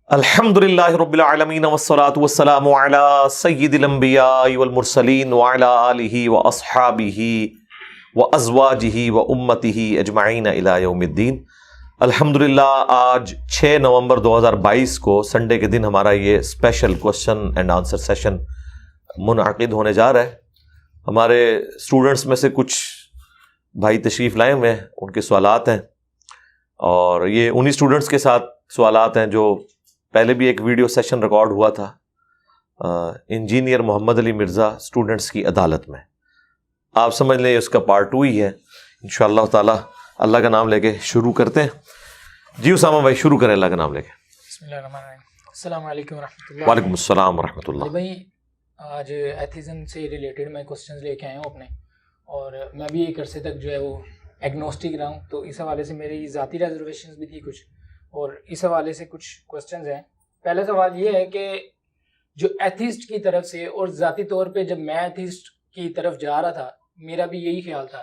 الحمدللہ رب العالمین والصلاة والسلام علی سید الانبیاء والمرسلین وعلی آلہ واصحابہ وازواجہ وامتہ اجمعین الی یوم الدین۔ الحمدللہ آج 6 نومبر 2022 کو سنڈے کے دن ہمارا یہ special question and answer session منعقد ہونے جا رہا ہے۔ ہمارے اسٹوڈنٹس میں سے کچھ بھائی تشریف لائے ہوئے ہیں، ان کے سوالات ہیں، اور یہ انہی اسٹوڈنٹس کے ساتھ سوالات ہیں جو پہلے بھی ایک ویڈیو سیشن ریکارڈ ہوا تھا انجینئر محمد علی مرزا اسٹوڈنٹس کی عدالت میں۔ آپ سمجھ لیں اس کا پارٹ 2 ہی ہے۔ انشاءاللہ تعالی اللہ کا نام لے کے شروع کرتے ہیں۔ جی اسامہ بھائی شروع کریں اللہ کا نام لے کے۔ بسم اللہ الرحمن الرحیم۔ السلام علیکم ورحمۃ اللہ۔ وعلیکم السلام ورحمۃ اللہ۔ بھائی آج ایتھیزم سے ریلیٹڈ میں کوسچنز لے کے آیا ہوں اپنے، اور میں بھی ایک عرصے تک جو ہے وہ ایگنوسٹک رہا ہوں، تو اس حوالے سے میری ذاتی ریزرویشنز بھی تھی کچھ، اور اس حوالے سے کچھ کوسچنز ہیں۔ پہلا سوال یہ ہے کہ جو ایتھیسٹ کی طرف سے، اور ذاتی طور پہ جب میں ایتھیسٹ کی طرف جا رہا تھا میرا بھی یہی خیال تھا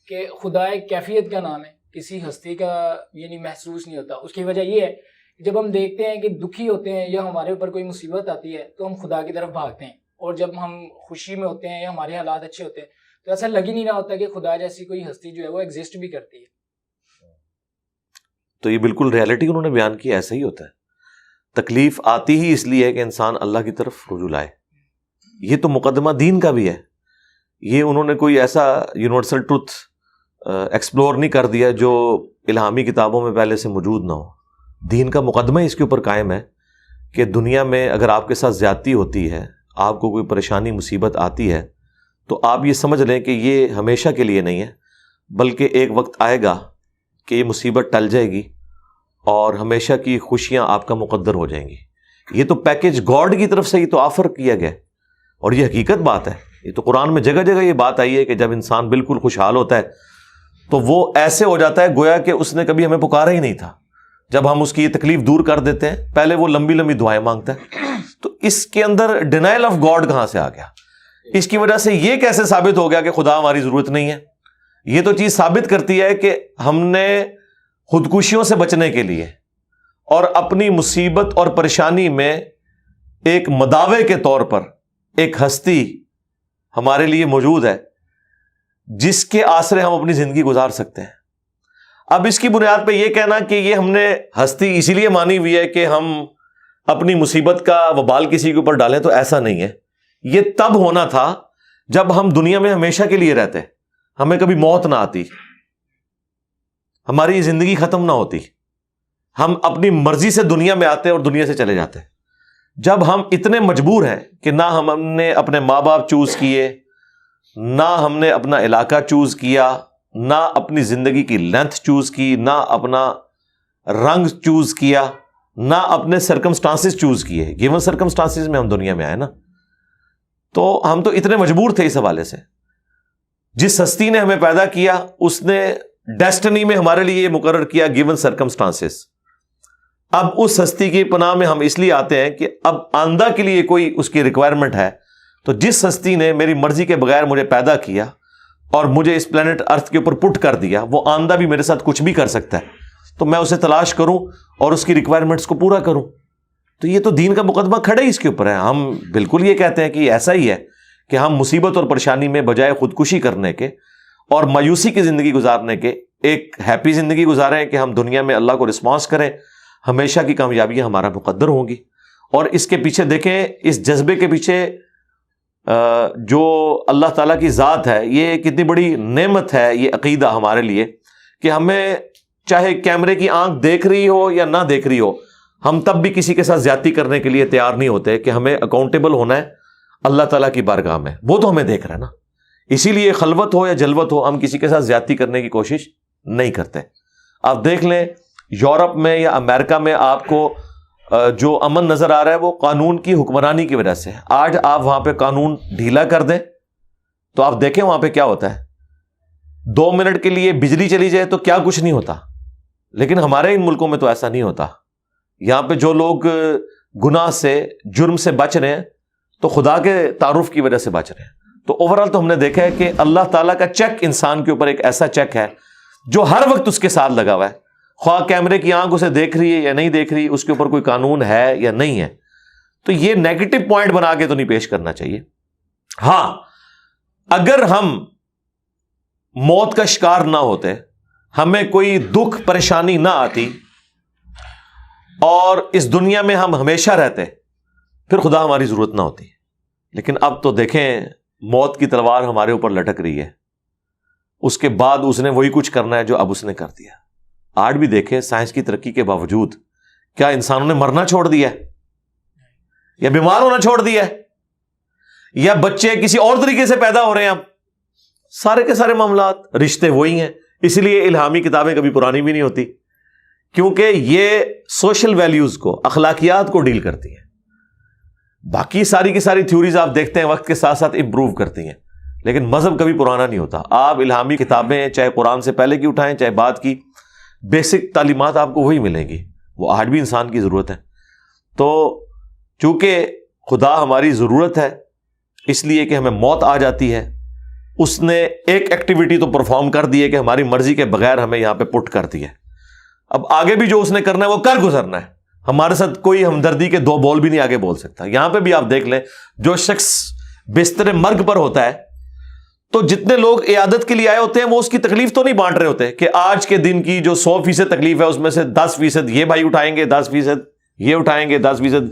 کہ خدا ایک کیفیت کا نام ہے، کسی ہستی کا یعنی محسوس نہیں ہوتا۔ اس کی وجہ یہ ہے کہ جب ہم دیکھتے ہیں کہ دکھی ہوتے ہیں یا ہمارے اوپر کوئی مصیبت آتی ہے تو ہم خدا کی طرف بھاگتے ہیں، اور جب ہم خوشی میں ہوتے ہیں یا ہمارے حالات اچھے ہوتے ہیں تو ایسا لگ ہی نہیں رہا ہوتا کہ خدا جیسی کوئی ہستی جو ہے وہ ایگزسٹ بھی کرتی ہے۔ تو یہ بالکل ریالٹی انہوں نے بیان کی، ایسا ہی ہوتا ہے۔ تکلیف آتی ہی اس لیے ہے کہ انسان اللہ کی طرف رجوع لائے۔ یہ تو مقدمہ دین کا بھی ہے، یہ انہوں نے کوئی ایسا یونیورسل ٹروتھ ایکسپلور نہیں کر دیا جو الہامی کتابوں میں پہلے سے موجود نہ ہو۔ دین کا مقدمہ اس کے اوپر قائم ہے کہ دنیا میں اگر آپ کے ساتھ زیادتی ہوتی ہے، آپ کو کوئی پریشانی مصیبت آتی ہے، تو آپ یہ سمجھ لیں کہ یہ ہمیشہ کے لیے نہیں ہے، بلکہ ایک وقت آئے گا کہ یہ مصیبت ٹل جائے گی اور ہمیشہ کی خوشیاں آپ کا مقدر ہو جائیں گی۔ یہ تو پیکج گاڈ کی طرف سے ہی تو آفر کیا گیا، اور یہ حقیقت بات ہے۔ یہ تو قرآن میں جگہ جگہ یہ بات آئی ہے کہ جب انسان بالکل خوشحال ہوتا ہے تو وہ ایسے ہو جاتا ہے گویا کہ اس نے کبھی ہمیں پکارا ہی نہیں تھا۔ جب ہم اس کی یہ تکلیف دور کر دیتے ہیں، پہلے وہ لمبی لمبی دعائیں مانگتا ہے، تو اس کے اندر ڈینائل آف گاڈ کہاں سے آ گیا؟ اس کی وجہ سے یہ کیسے ثابت ہو گیا کہ خدا ہماری ضرورت نہیں ہے؟ یہ تو چیز ثابت کرتی ہے کہ ہم نے خودکشیوں سے بچنے کے لیے اور اپنی مصیبت اور پریشانی میں ایک مداوے کے طور پر ایک ہستی ہمارے لیے موجود ہے جس کے آسرے ہم اپنی زندگی گزار سکتے ہیں۔ اب اس کی بنیاد پہ یہ کہنا کہ یہ ہم نے ہستی اسی لیے مانی ہوئی ہے کہ ہم اپنی مصیبت کا وبال کسی کے اوپر ڈالیں، تو ایسا نہیں ہے۔ یہ تب ہونا تھا جب ہم دنیا میں ہمیشہ کے لیے رہتے، ہمیں کبھی موت نہ آتی، ہماری زندگی ختم نہ ہوتی، ہم اپنی مرضی سے دنیا میں آتے اور دنیا سے چلے جاتے۔ جب ہم اتنے مجبور ہیں کہ نہ ہم نے اپنے ماں باپ چوز کیے، نہ ہم نے اپنا علاقہ چوز کیا، نہ اپنی زندگی کی لینتھ چوز کی، نہ اپنا رنگ چوز کیا، نہ اپنے سرکمسٹانسز چوز کیے، گیون سرکمسٹانسز میں ہم دنیا میں آئے نا، تو ہم تو اتنے مجبور تھے اس حوالے سے۔ جس ہستی نے ہمیں پیدا کیا اس نے ڈیسٹنی میں ہمارے لیے یہ مقرر کیا گیون سرکمسٹانسز۔ اب اس ہستی کی پناہ میں ہم اس لیے آتے ہیں کہ اب آئندہ کے لیے کوئی اس کی ریکوائرمنٹ ہے، تو جس ہستی نے میری مرضی کے بغیر مجھے پیدا کیا اور مجھے اس پلانٹ ارتھ کے اوپر پٹ کر دیا، وہ آئندہ بھی میرے ساتھ کچھ بھی کر سکتا ہے، تو میں اسے تلاش کروں اور اس کی ریکوائرمنٹس کو پورا کروں۔ تو یہ تو دین کا مقدمہ کھڑے ہی اس کے اوپر ہے۔ ہم بالکل یہ کہتے ہیں کہ ایسا ہی ہے کہ ہم مصیبت اور پریشانی میں بجائے خودکشی کرنے کے اور مایوسی کی زندگی گزارنے کے ایک ہیپی زندگی گزاریں کہ ہم دنیا میں اللہ کو رسپانس کریں، ہمیشہ کی کامیابیاں ہمارا مقدر ہوں گی۔ اور اس کے پیچھے دیکھیں، اس جذبے کے پیچھے جو اللہ تعالیٰ کی ذات ہے، یہ کتنی بڑی نعمت ہے یہ عقیدہ ہمارے لیے کہ ہمیں چاہے کیمرے کی آنکھ دیکھ رہی ہو یا نہ دیکھ رہی ہو، ہم تب بھی کسی کے ساتھ زیادتی کرنے کے لیے تیار نہیں ہوتے کہ ہمیں اکاؤنٹیبل ہونا ہے اللہ تعالیٰ کی بارگاہ میں۔ وہ تو ہمیں دیکھ رہا ہے نا، اسی لیے خلوت ہو یا جلوت ہو ہم کسی کے ساتھ زیادتی کرنے کی کوشش نہیں کرتے۔ آپ دیکھ لیں یورپ میں یا امریکہ میں آپ کو جو امن نظر آ رہا ہے وہ قانون کی حکمرانی کی وجہ سے۔ آج آپ وہاں پہ قانون ڈھیلا کر دیں تو آپ دیکھیں وہاں پہ کیا ہوتا ہے۔ 2 منٹ کے لیے بجلی چلی جائے تو کیا کچھ نہیں ہوتا، لیکن ہمارے ان ملکوں میں تو ایسا نہیں ہوتا۔ یہاں پہ جو لوگ گناہ سے جرم سے بچ رہے ہیں تو خدا کے تعارف کی وجہ سے بچ رہے ہیں۔ تو اوورآل تو ہم نے دیکھا ہے کہ اللہ تعالیٰ کا چیک انسان کے اوپر ایک ایسا چیک ہے جو ہر وقت اس کے ساتھ لگا ہوا ہے۔ خواہ کیمرے کی آنکھ اسے دیکھ رہی ہے یا نہیں دیکھ رہی، اس کے اوپر کوئی قانون ہے یا نہیں ہے، تو یہ نیگیٹو پوائنٹ بنا کے تو نہیں پیش کرنا چاہیے۔ ہاں اگر ہم موت کا شکار نہ ہوتے، ہمیں کوئی دکھ پریشانی نہ آتی اور اس دنیا میں ہم ہمیشہ رہتے، پھر خدا ہماری ضرورت نہ ہوتی۔ لیکن اب تو دیکھیں موت کی تلوار ہمارے اوپر لٹک رہی ہے، اس کے بعد اس نے وہی کچھ کرنا ہے جو اب اس نے کر دیا۔ آج بھی دیکھیں سائنس کی ترقی کے باوجود کیا انسانوں نے مرنا چھوڑ دیا ہے، یا بیمار ہونا چھوڑ دیا ہے، یا بچے کسی اور طریقے سے پیدا ہو رہے ہیں؟ اب سارے کے سارے معاملات رشتے وہی ہیں۔ اسی لیے الہامی کتابیں کبھی پرانی بھی نہیں ہوتی، کیونکہ یہ سوشل ویلیوز کو، اخلاقیات کو ڈیل کرتی ہیں۔ باقی ساری کی ساری تھیوریز آپ دیکھتے ہیں وقت کے ساتھ ساتھ امپروو کرتی ہیں، لیکن مذہب کبھی پرانا نہیں ہوتا۔ آپ الہامی کتابیں چاہے قرآن سے پہلے کی اٹھائیں چاہے بعد کی، بیسک تعلیمات آپ کو وہی ملیں گی، وہ آج بھی انسان کی ضرورت ہے۔ تو چونکہ خدا ہماری ضرورت ہے، اس لیے کہ ہمیں موت آ جاتی ہے، اس نے ایک ایکٹیویٹی تو پرفارم کر دی ہے کہ ہماری مرضی کے بغیر ہمیں یہاں پہ پٹ کر دی ہے۔ اب آگے بھی جو اس نے کرنا ہے وہ کر گزرنا ہے، ہمارے ساتھ کوئی ہمدردی کے دو بول بھی نہیں آگے بول سکتا۔ یہاں پہ بھی آپ دیکھ لیں، جو شخص بستر مرگ پر ہوتا ہے تو جتنے لوگ عیادت کے لیے آئے ہوتے ہیں وہ اس کی تکلیف تو نہیں بانٹ رہے ہوتے کہ آج کے دن کی جو 100% تکلیف ہے اس میں سے 10% یہ بھائی اٹھائیں گے، 10% یہ اٹھائیں گے، 10%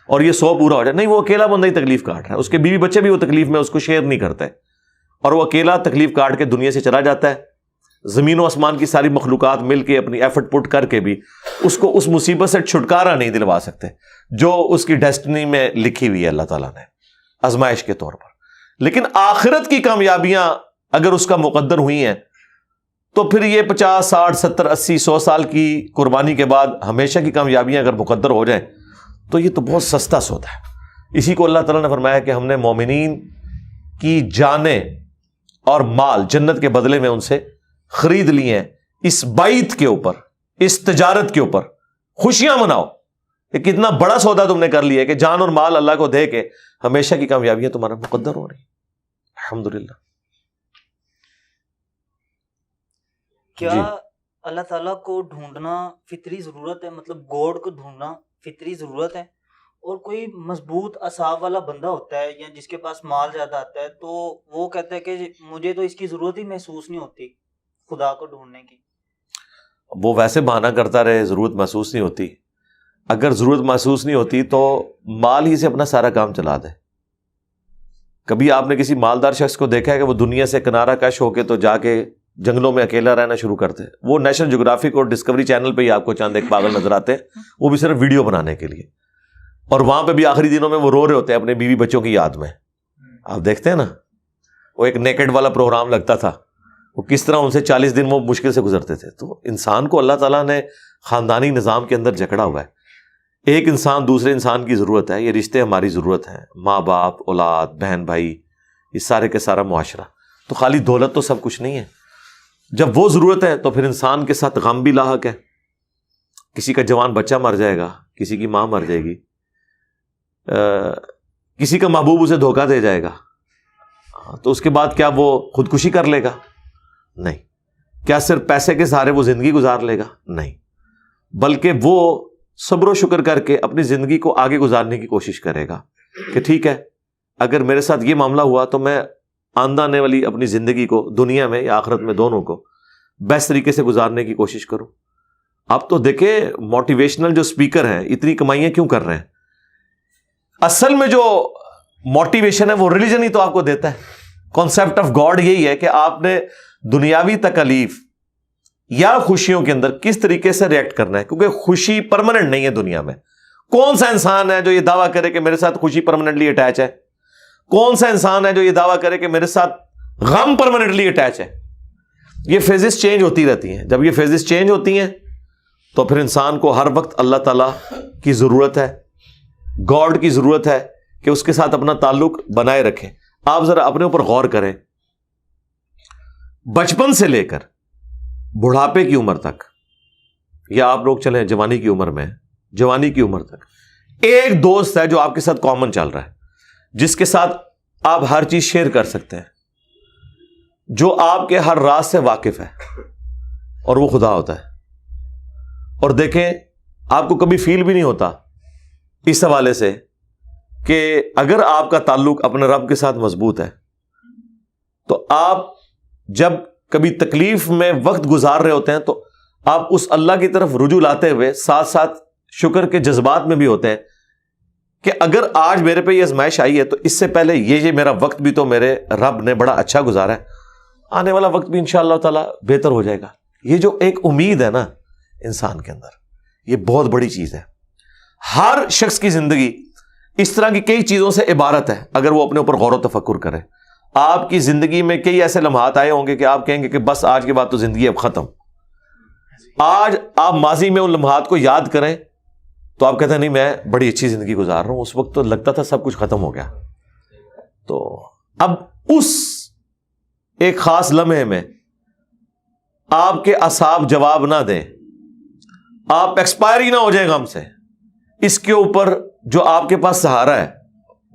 اور یہ 100 پورا ہو جائے۔ نہیں، وہ اکیلا بندہ ہی تکلیف کاٹ رہا ہے، اس کے بیوی بچے بھی وہ تکلیف میں اس کو شیئر نہیں کرتے، اور وہ اکیلا تکلیف کاٹ کے دنیا سے چلا جاتا ہے۔ زمین و آسمان کی ساری مخلوقات مل کے اپنی ایفرٹ پٹ کر کے بھی اس کو اس مصیبت سے چھٹکارا نہیں دلوا سکتے جو اس کی ڈیسٹنی میں لکھی ہوئی ہے اللہ تعالیٰ نے آزمائش کے طور پر۔ لیکن آخرت کی کامیابیاں اگر اس کا مقدر ہوئی ہیں تو پھر یہ 50 60 70 80 100 سال کی قربانی کے بعد ہمیشہ کی کامیابیاں اگر مقدر ہو جائیں تو یہ تو بہت سستا سودا ہے۔ اسی کو اللہ تعالیٰ نے فرمایا کہ ہم نے مومنین کی جانیں اور مال جنت کے بدلے میں ان سے خرید لیے ہیں، اس بیعت کے اوپر، اس تجارت کے اوپر خوشیاں مناؤ۔ یہ کتنا بڑا سودا تم نے کر لیا کہ جان اور مال اللہ کو دے کے ہمیشہ کی کامیابیاں تمہارا مقدر ہو رہی ہیں۔ الحمدللہ۔ کیا اللہ تعالیٰ کو ڈھونڈنا فطری ضرورت ہے؟ مطلب گاڈ کو ڈھونڈنا فطری ضرورت ہے؟ اور کوئی مضبوط اعصاب والا بندہ ہوتا ہے یا جس کے پاس مال زیادہ آتا ہے تو وہ کہتا ہے کہ مجھے تو اس کی ضرورت ہی محسوس نہیں ہوتی خدا کو ڈھونڈنے کی۔ وہ ویسے بہانہ کرتا رہے، ضرورت محسوس نہیں ہوتی۔ اگر ضرورت محسوس نہیں ہوتی تو مال ہی سے اپنا سارا کام چلا دے۔ کبھی آپ نے کسی مالدار شخص کو دیکھا ہے کہ وہ دنیا سے کنارہ کش ہو کے تو جا کے جنگلوں میں اکیلا رہنا شروع کرتے؟ وہ نیشنل جغرافک اور ڈسکوری چینل پہ ہی آپ کو چاند ایک پاگل نظر آتے ہیں، وہ بھی صرف ویڈیو بنانے کے لیے، اور وہاں پہ بھی آخری دنوں میں وہ رو رہے ہوتے ہیں اپنے بیوی بچوں کی یاد میں۔ آپ دیکھتے ہیں نا، وہ ایک نیکڈ والا پروگرام لگتا تھا، وہ کس طرح ان سے 40 دن وہ مشکل سے گزرتے تھے۔ تو انسان کو اللہ تعالیٰ نے خاندانی نظام کے اندر جکڑا ہوا ہے۔ ایک انسان دوسرے انسان کی ضرورت ہے، یہ رشتے ہماری ضرورت ہیں، ماں باپ، اولاد، بہن بھائی، یہ سارے کے سارا معاشرہ۔ تو خالی دولت تو سب کچھ نہیں ہے۔ جب وہ ضرورت ہے تو پھر انسان کے ساتھ غم بھی لاحق ہے۔ کسی کا جوان بچہ مر جائے گا، کسی کی ماں مر جائے گی، کسی کا محبوب اسے دھوکہ دے جائے گا، تو اس کے بعد کیا وہ خودکشی کر لے گا؟ نہیں۔ کیا صرف پیسے کے سہارے وہ زندگی گزار لے گا؟ نہیں، بلکہ وہ صبر و شکر کر کے اپنی زندگی کو آگے گزارنے کی کوشش کرے گا کہ ٹھیک ہے، اگر میرے ساتھ یہ معاملہ ہوا تو میں آندہ آنے والی اپنی زندگی کو دنیا میں یا آخرت میں دونوں کو بیسٹ طریقے سے گزارنے کی کوشش کروں۔ آپ تو دیکھیں موٹیویشنل جو سپیکر ہیں اتنی کمائیاں کیوں کر رہے ہیں؟ اصل میں جو موٹیویشن ہے وہ ریلیجن ہی تو آپ کو دیتا ہے۔ کانسیپٹ آف گاڈ یہی ہے کہ آپ نے دنیاوی تکالیف یا خوشیوں کے اندر کس طریقے سے ریئیکٹ کرنا ہے، کیونکہ خوشی پرماننٹ نہیں ہے دنیا میں۔ کون سا انسان ہے جو یہ دعویٰ کرے کہ میرے ساتھ خوشی پرماننٹلی اٹیچ ہے؟ کون سا انسان ہے جو یہ دعویٰ کرے کہ میرے ساتھ غم پرماننٹلی اٹیچ ہے؟ یہ فیزز چینج ہوتی رہتی ہیں۔ جب یہ فیزز چینج ہوتی ہیں تو پھر انسان کو ہر وقت اللہ تعالیٰ کی ضرورت ہے، گاڈ کی ضرورت ہے کہ اس کے ساتھ اپنا تعلق بنائے رکھیں۔ آپ ذرا اپنے اوپر غور کریں، بچپن سے لے کر بڑھاپے کی عمر تک، یا آپ لوگ چلیں جوانی کی عمر میں، جوانی کی عمر تک، ایک دوست ہے جو آپ کے ساتھ کامن چل رہا ہے، جس کے ساتھ آپ ہر چیز شیئر کر سکتے ہیں، جو آپ کے ہر راز سے واقف ہے، اور وہ خدا ہوتا ہے۔ اور دیکھیں آپ کو کبھی فیل بھی نہیں ہوتا اس حوالے سے کہ اگر آپ کا تعلق اپنے رب کے ساتھ مضبوط ہے تو آپ جب کبھی تکلیف میں وقت گزار رہے ہوتے ہیں تو آپ اس اللہ کی طرف رجوع لاتے ہوئے ساتھ ساتھ شکر کے جذبات میں بھی ہوتے ہیں کہ اگر آج میرے پہ یہ آزمائش آئی ہے تو اس سے پہلے یہ میرا وقت بھی تو میرے رب نے بڑا اچھا گزارا ہے، آنے والا وقت بھی انشاءاللہ تعالی بہتر ہو جائے گا۔ یہ جو ایک امید ہے نا انسان کے اندر، یہ بہت بڑی چیز ہے۔ ہر شخص کی زندگی اس طرح کی کئی چیزوں سے عبارت ہے اگر وہ اپنے اوپر غور و تفکر کرے۔ آپ کی زندگی میں کئی ایسے لمحات آئے ہوں گے کہ آپ کہیں گے کہ بس آج کے بعد تو زندگی اب ختم۔ آج آپ ماضی میں ان لمحات کو یاد کریں تو آپ کہتے ہیں نہیں میں بڑی اچھی زندگی گزار رہا ہوں، اس وقت تو لگتا تھا سب کچھ ختم ہو گیا۔ تو اب اس ایک خاص لمحے میں آپ کے اعصاب جواب نہ دیں، آپ ایکسپائر ہی نہ ہو جائیں غم سے، اس کے اوپر جو آپ کے پاس سہارا ہے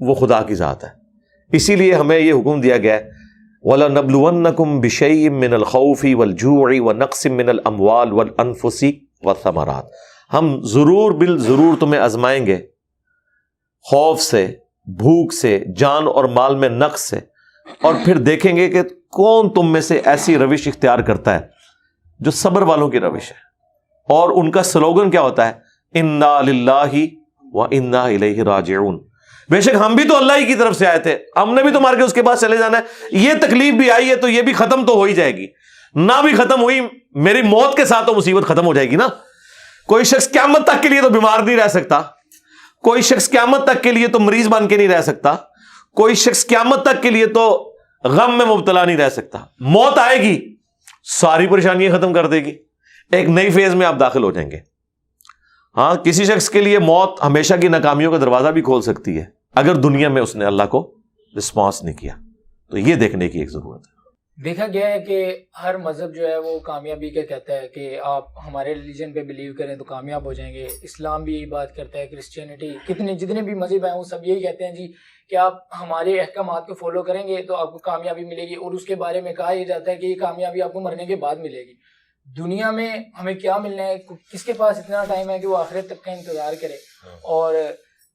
وہ خدا کی ذات ہے۔ اسی لیے ہمیں یہ حکم دیا گیا ہے وَلَنَبْلُوَنَّكُمْ بِشَيْءٍ مِّنَ الْخَوْفِ وَالْجُوعِ وَنَقْصٍ مِّنَ الْأَمْوَالِ وَالْأَنفُسِ وَالثَّمَرَاتِ، ہم ضرور بالضرور تمہیں آزمائیں گے خوف سے، بھوک سے، جان اور مال میں نقص سے، اور پھر دیکھیں گے کہ کون تم میں سے ایسی روش اختیار کرتا ہے جو صبر والوں کی روش ہے۔ اور ان کا سلوگن کیا ہوتا ہے؟ اِنَّا لِلَّهِ وَإِنَّا إِلَيْهِ رَاجِعُونَ، بے شک ہم بھی تو اللہ ہی کی طرف سے آئے تھے، ہم نے بھی تو مار کے اس کے پاس چلے جانا ہے۔ یہ تکلیف بھی آئی ہے تو یہ بھی ختم تو ہو ہی جائے گی، نہ بھی ختم ہوئی میری موت کے ساتھ تو مصیبت ختم ہو جائے گی نا۔ کوئی شخص قیامت تک کے لیے تو بیمار نہیں رہ سکتا، کوئی شخص قیامت تک کے لیے تو مریض بن کے نہیں رہ سکتا، کوئی شخص قیامت تک کے لیے تو غم میں مبتلا نہیں رہ سکتا۔ موت آئے گی ساری پریشانیاں ختم کر دے گی، ایک نئی فیز میں آپ داخل ہو جائیں گے۔ ہاں کسی شخص کے لیے موت ہمیشہ کی ناکامیوں کا دروازہ بھی کھول سکتی ہے اگر دنیا میں اس نے اللہ کو رسپانس نہیں کیا، تو یہ دیکھنے کی ایک ضرورت ہے۔ دیکھا گیا ہے کہ ہر مذہب جو ہے وہ کامیابی کا کہتا ہے کہ آپ ہمارے ریلیجن پہ بلیو کریں تو کامیاب ہو جائیں گے۔ اسلام بھی یہی بات کرتا ہے، کرسچینٹی، جتنے بھی مذہب ہیں وہ سب یہی کہتے ہیں جی کہ آپ ہمارے احکامات کو فالو کریں گے تو آپ کو کامیابی ملے گی، اور اس کے بارے میں کہا یہ جاتا ہے کہ یہ کامیابی آپ کو مرنے کے بعد ملے گی۔ دنیا میں ہمیں کیا ملنا ہے، کس کے پاس اتنا ٹائم ہے کہ وہ آخرت تک کا انتظار کرے؟ اور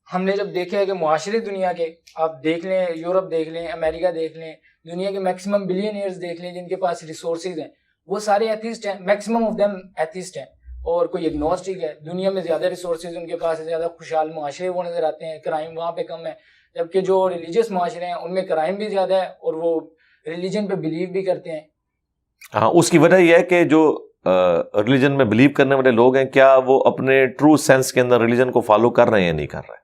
ہم نے جب دیکھا ہے کہ معاشرے دنیا کے، آپ دیکھ لیں یورپ دیکھ لیں، امریکہ دیکھ لیں، دنیا کے میکسیمم بلینئرز دیکھ لیں جن کے پاس ریسورسز ہیں، وہ سارے ایتھیسٹ ہیں، میکسیمم آف دیم ایتھیسٹ ہیں، اور کوئی ایگنوسٹک ہے۔ دنیا میں زیادہ ریسورسز ان کے پاس ہے، زیادہ خوشحال معاشرے وہ نظر آتے ہیں، کرائم وہاں پہ کم ہے، جبکہ جو ریلیجیس معاشرے ہیں ان میں کرائم بھی زیادہ ہے اور وہ ریلیجن پہ بلیو بھی کرتے ہیں۔ ہاں اس کی وجہ یہ ہے کہ جو ریلیجن میں بلیو کرنے والے لوگ ہیں کیا وہ اپنے ٹرو سینس کے اندر ریلیجن کو فالو کر رہے ہیں یا نہیں کر رہے،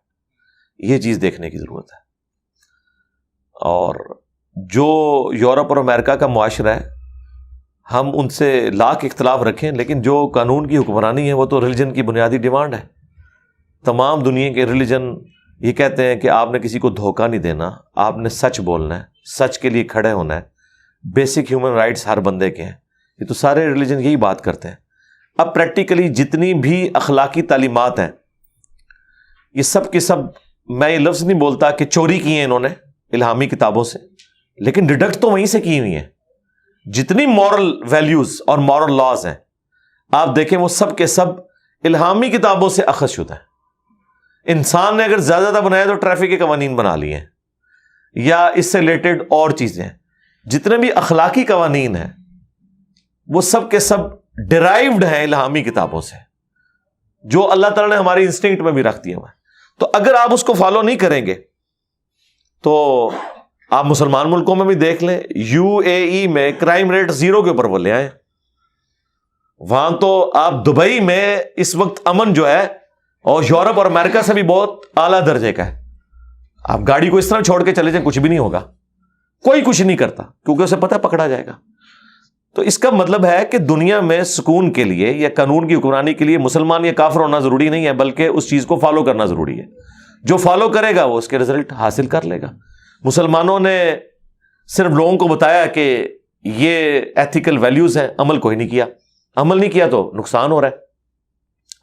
یہ چیز دیکھنے کی ضرورت ہے۔ اور جو یورپ اور امریکہ کا معاشرہ ہے ہم ان سے لاکھ اختلاف رکھیں، لیکن جو قانون کی حکمرانی ہے وہ تو ریلیجن کی بنیادی ڈیمانڈ ہے۔ تمام دنیا کے ریلیجن یہ کہتے ہیں کہ آپ نے کسی کو دھوکہ نہیں دینا، آپ نے سچ بولنا ہے، سچ کے لیے کھڑے ہونا ہے، بیسک ہیومن رائٹس ہر بندے کے ہیں۔ یہ تو سارے ریلیجن یہی بات کرتے ہیں۔ اب پریکٹیکلی جتنی بھی اخلاقی تعلیمات ہیں یہ سب کے سب، میں یہ لفظ نہیں بولتا کہ چوری کی ہیں انہوں نے الہامی کتابوں سے، لیکن ڈیڈکٹ تو وہیں سے کی ہوئی ہیں۔ جتنی مورل ویلیوز اور مورل لاز ہیں آپ دیکھیں وہ سب کے سب الہامی کتابوں سے اخذ شدہ ہیں۔ انسان نے اگر زیادہ بنایا تو ٹریفک کے قوانین بنا لیے ہیں یا اس سے ریلیٹڈ اور چیزیں ہیں۔ جتنے بھی اخلاقی قوانین ہیں وہ سب کے سب ڈرائیوڈ ہیں الہامی کتابوں سے، جو اللہ تعالیٰ نے ہماری انسٹنکٹ میں بھی رکھ دیا ہوا ہے۔ تو اگر آپ اس کو فالو نہیں کریں گے تو آپ مسلمان ملکوں میں بھی دیکھ لیں، یو اے ای میں کرائم ریٹ 0 کے اوپر وہ لے آئے، وہاں تو آپ دبئی میں اس وقت امن جو ہے اور یورپ اور امریکہ سے بھی بہت اعلیٰ درجے کا ہے۔ آپ گاڑی کو اس طرح چھوڑ کے چلے جائیں کچھ بھی نہیں ہوگا، کوئی کچھ نہیں کرتا کیونکہ اسے پتہ پکڑا جائے گا۔ تو اس کا مطلب ہے کہ دنیا میں سکون کے لیے یا قانون کی حکمرانی کے لیے مسلمان یا کافر ہونا ضروری نہیں ہے، بلکہ اس چیز کو فالو کرنا ضروری ہے۔ جو فالو کرے گا وہ اس کے رزلٹ حاصل کر لے گا۔ مسلمانوں نے صرف لوگوں کو بتایا کہ یہ ایتھیکل ویلیوز ہیں، عمل کوئی نہیں کیا، عمل نہیں کیا تو نقصان ہو رہا ہے۔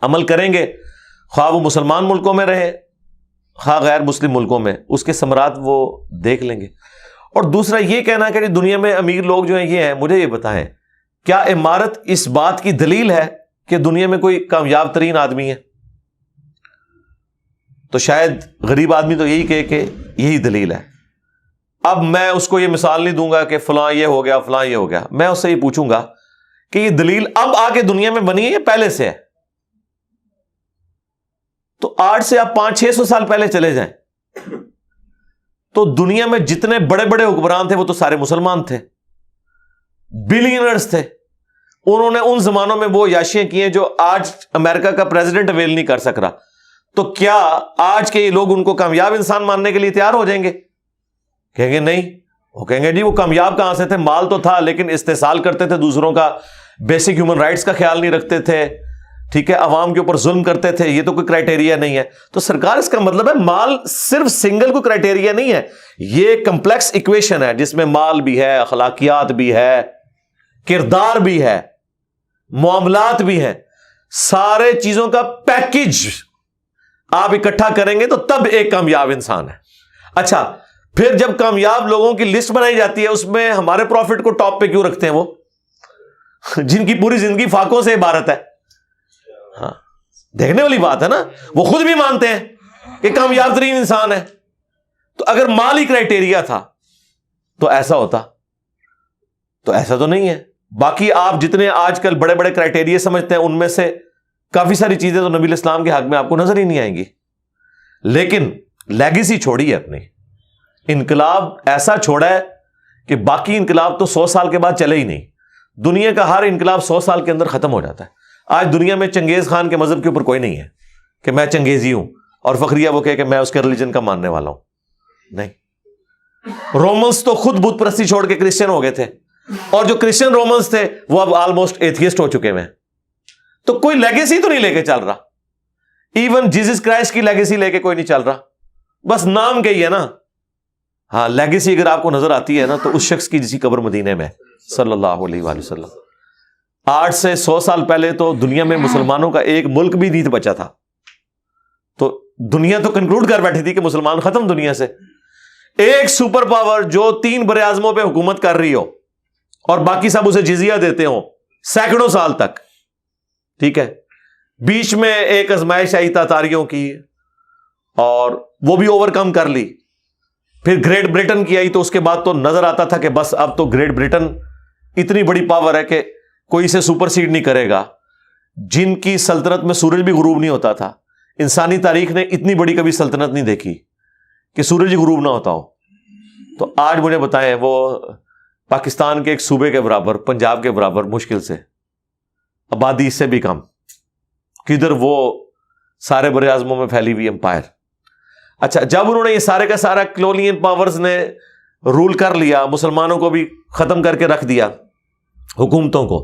عمل کریں گے خواہ وہ مسلمان ملکوں میں رہے خواہ غیر مسلم ملکوں میں، اس کے ثمرات وہ دیکھ لیں گے۔ اور دوسرا یہ کہنا کہ دنیا میں امیر لوگ جو ہیں یہ ہیں، مجھے یہ بتائیں کیا عمارت اس بات کی دلیل ہے کہ دنیا میں کوئی کامیاب ترین آدمی ہے؟ تو شاید غریب آدمی تو یہی کہے کہ یہی دلیل ہے. اب میں اس کو یہ مثال نہیں دوں گا کہ فلاں یہ ہو گیا فلاں یہ ہو گیا، میں اس سے یہ پوچھوں گا کہ یہ دلیل اب آ کے دنیا میں بنی ہے یا پہلے سے ہے؟ تو 8 سے آپ 500-600 سال پہلے چلے جائیں تو دنیا میں جتنے بڑے بڑے حکمران تھے وہ تو سارے مسلمان تھے، بلینئرز تھے. انہوں نے ان زمانوں میں وہ عیاشیاں کی ہیں جو آج امریکہ کا پریزیڈنٹ اویل نہیں کر سک رہا. تو کیا آج کے یہ لوگ ان کو کامیاب انسان ماننے کے لیے تیار ہو جائیں گے؟ کہیں گے نہیں. وہ کہیں گے جی وہ کامیاب کہاں سے تھے، مال تو تھا لیکن استحصال کرتے تھے دوسروں کا، بیسک ہیومن رائٹس کا خیال نہیں رکھتے تھے، ٹھیک ہے، عوام کے اوپر ظلم کرتے تھے، یہ تو کوئی کرائٹیریا نہیں ہے. تو سرکار اس کا مطلب ہے مال صرف سنگل کوئی کرائٹیریا نہیں ہے، یہ کمپلیکس ایکویشن ہے جس میں مال بھی ہے، اخلاقیات بھی ہے، کردار بھی ہے، معاملات بھی ہیں، سارے چیزوں کا پیکج آپ اکٹھا کریں گے تو تب ایک کامیاب انسان ہے. اچھا پھر جب کامیاب لوگوں کی لسٹ بنائی جاتی ہے اس میں ہمارے پروفٹ کو ٹاپ پہ کیوں رکھتے ہیں؟ وہ جن کی پوری زندگی فاقوں سے عبارت ہے. ہاں دیکھنے والی بات ہے نا، وہ خود بھی مانتے ہیں کہ کامیاب ترین انسان ہے. تو اگر مال ہی کرائٹیریا تھا تو ایسا ہوتا، تو ایسا تو نہیں ہے. باقی آپ جتنے آج کل بڑے بڑے کرائٹیریا سمجھتے ہیں ان میں سے کافی ساری چیزیں تو نبی الاسلام کے حق میں آپ کو نظر ہی نہیں آئیں گی. لیکن لیگیسی چھوڑی ہے اپنی، انقلاب ایسا چھوڑا ہے کہ باقی انقلاب تو 100 سال کے بعد چلے ہی نہیں. دنیا کا ہر انقلاب 100 سال کے اندر ختم ہو جاتا ہے. آج دنیا میں چنگیز خان کے مذہب کے اوپر کوئی نہیں ہے کہ میں چنگیزی ہوں اور فخریہ وہ کہے کہ میں اس کے ریلیجن کا ماننے والا ہوں. نہیں، رومنس تو خود بت پرستی چھوڑ کے کرسچن ہو گئے تھے، اور جو کرسچن رومنس تھے وہ اب آلموسٹ ایتھیسٹ ہو چکے ہیں. تو کوئی لیگیسی تو نہیں لے کے چل رہا. ایون جیزس کرائسٹ کی لیگیسی لے کے کوئی نہیں چل رہا، بس نام کے ہی ہے نا. ہاں لیگیسی اگر آپ کو نظر آتی ہے نا تو اس شخص کی جس کی قبر مدینے میں صلی اللہ علیہ وآلہ وسلم. 8 سے 100 سال پہلے تو دنیا میں مسلمانوں کا ایک ملک بھی نہیں بچا تھا. تو دنیا تو کنکلوڈ کر بیٹھی تھی کہ مسلمان ختم دنیا سے. ایک سپر پاور جو 3 بر اعظموں پہ حکومت کر رہی ہو اور باقی سب اسے جزیہ دیتے ہوں سینکڑوں سال تک، ٹھیک ہے، بیچ میں ایک آزمائش آئی تاتاریوں کی اور وہ بھی اوور کم کر لی. پھر گریٹ برٹن کی آئی تو اس کے بعد تو نظر آتا تھا کہ بس اب تو گریٹ برٹن اتنی بڑی پاور ہے کہ کوئی اسے سپر سیڈ نہیں کرے گا. جن کی سلطنت میں سورج بھی غروب نہیں ہوتا تھا. انسانی تاریخ نے اتنی بڑی کبھی سلطنت نہیں دیکھی کہ سورج ہی غروب نہ ہوتا ہو. تو آج مجھے بتائیں وہ پاکستان کے ایک صوبے کے برابر، پنجاب کے برابر مشکل سے آبادی اس سے بھی کم، کدھر وہ سارے بر اعظموں میں پھیلی ہوئی امپائر. اچھا جب انہوں نے یہ سارے کا سارا کلونین پاورز نے رول کر لیا، مسلمانوں کو بھی ختم کر کے رکھ دیا، حکومتوں کو،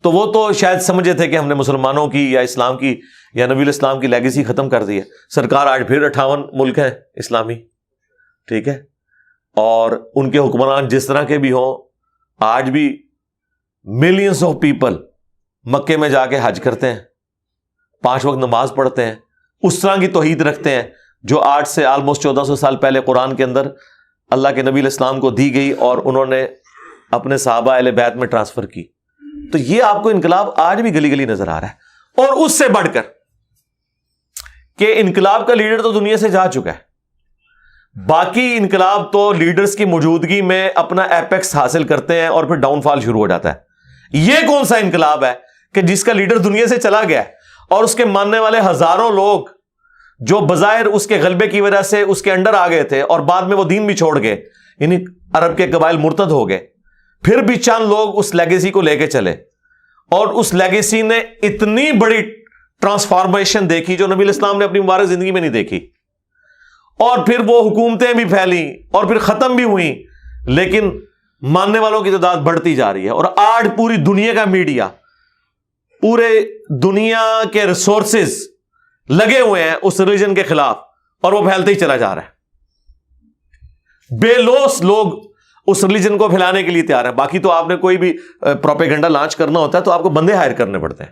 تو وہ تو شاید سمجھے تھے کہ ہم نے مسلمانوں کی یا اسلام کی یا نبی الاسلام کی لیگیسی ختم کر دی ہے. سرکار آج پھر 58 ملک ہیں اسلامی، ٹھیک ہے، اور ان کے حکمران جس طرح کے بھی ہوں، آج بھی ملینز آف پیپل مکے میں جا کے حج کرتے ہیں، 5 وقت نماز پڑھتے ہیں، اس طرح کی توحید رکھتے ہیں جو آج سے آلموسٹ 1400 سال پہلے قرآن کے اندر اللہ کے نبی الاسلام کو دی گئی اور انہوں نے اپنے صحابہ اہل بیت میں ٹرانسفر کی. تو یہ آپ کو انقلاب آج بھی گلی گلی نظر آ رہا ہے. اور اس سے بڑھ کر کہ انقلاب کا لیڈر تو دنیا سے جا چکا ہے، باقی انقلاب تو لیڈرز کی موجودگی میں اپنا ایپیکس حاصل کرتے ہیں اور پھر ڈاؤن فال شروع ہو جاتا ہے. یہ کون سا انقلاب ہے کہ جس کا لیڈر دنیا سے چلا گیا اور اس کے ماننے والے ہزاروں لوگ جو بظاہر اس کے غلبے کی وجہ سے اس کے انڈر آ گئے تھے اور بعد میں وہ دین بھی چھوڑ گئے، یعنی عرب کے قبائل مرتد ہو گئے، پھر بھی چند لوگ اس لیگیسی کو لے کے چلے اور اس لیگیسی نے اتنی بڑی ٹرانسفارمیشن دیکھی جو نبی الاسلام نے اپنی مبارک زندگی میں نہیں دیکھی. اور پھر وہ حکومتیں بھی پھیلیں اور پھر ختم بھی ہوئیں، لیکن ماننے والوں کی تعداد بڑھتی جا رہی ہے. اور آج پوری دنیا کا میڈیا، پورے دنیا کے ریسورسز لگے ہوئے ہیں اس ریلیجن کے خلاف اور وہ پھیلتے ہی چلا جا رہا ہے. بے لوث لوگ اس ریلیجن کو پھیلانے کے لیے تیار ہیں. باقی تو آپ نے کوئی بھی پروپیگنڈا لانچ کرنا ہوتا ہے تو آپ کو بندے ہائر کرنے پڑتے ہیں.